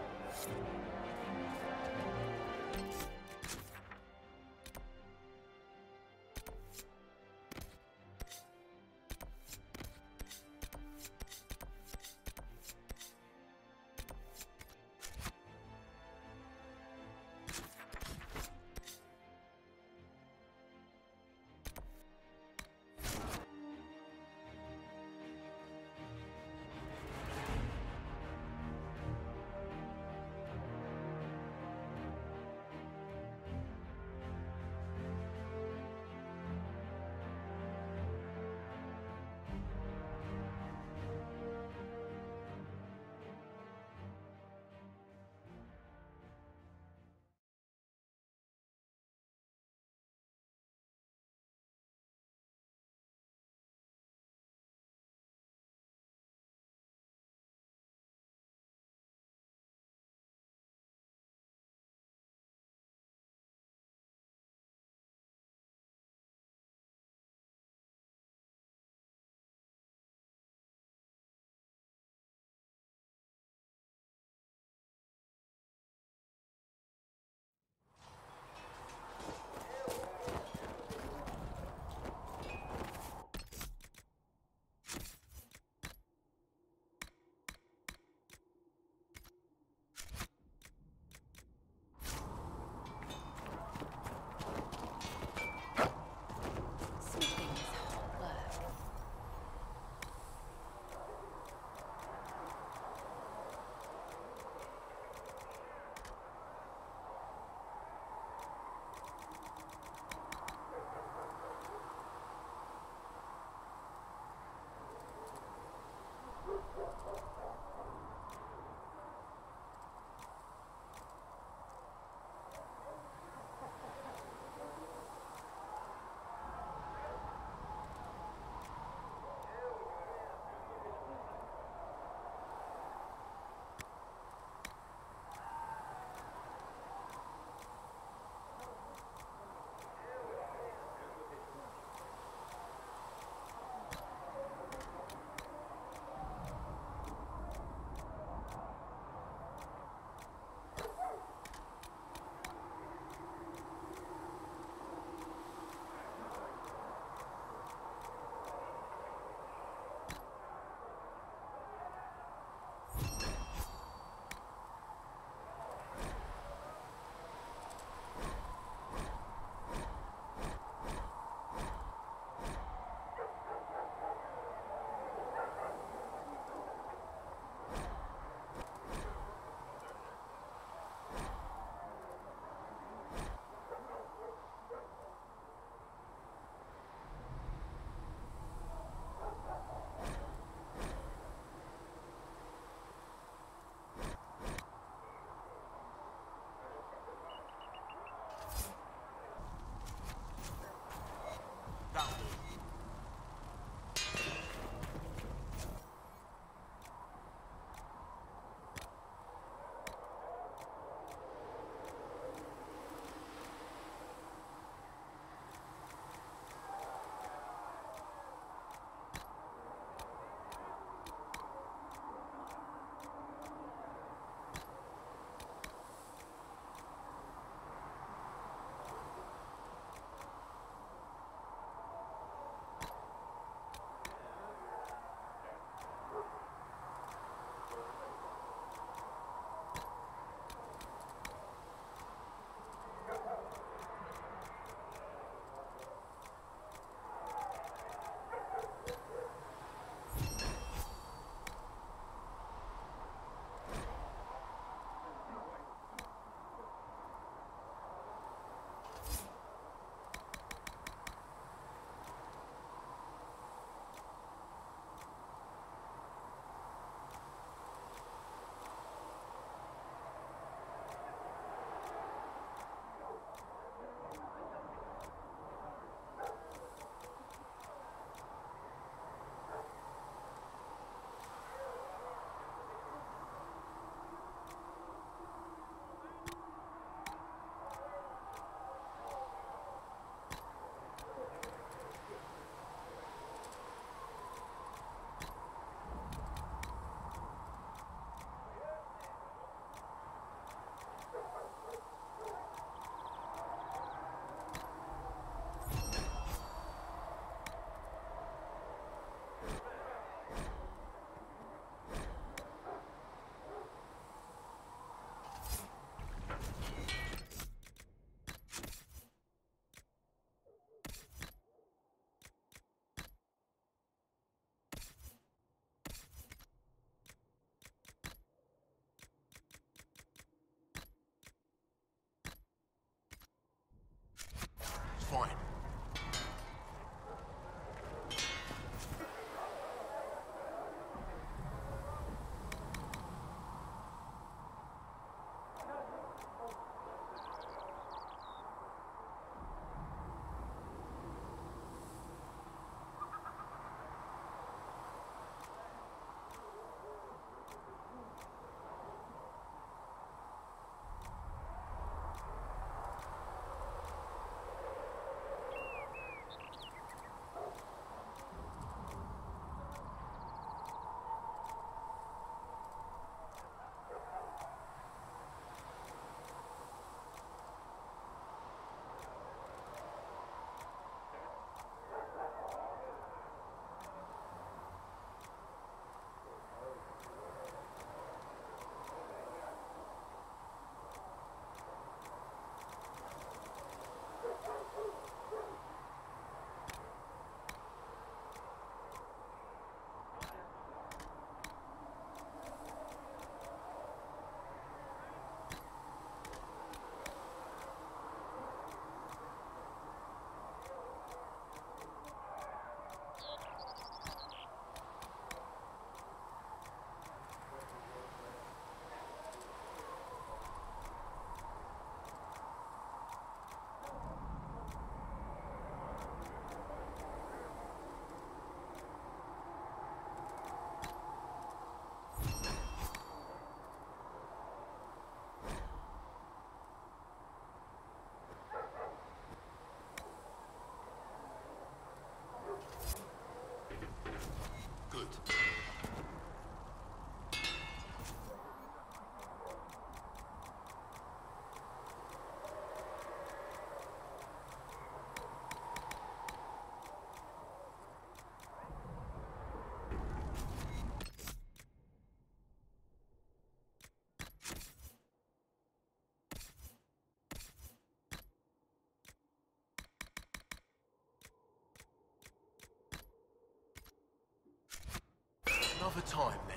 another time, then.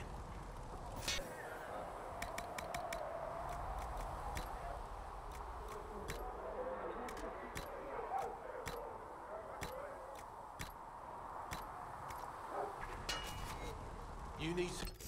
You need to...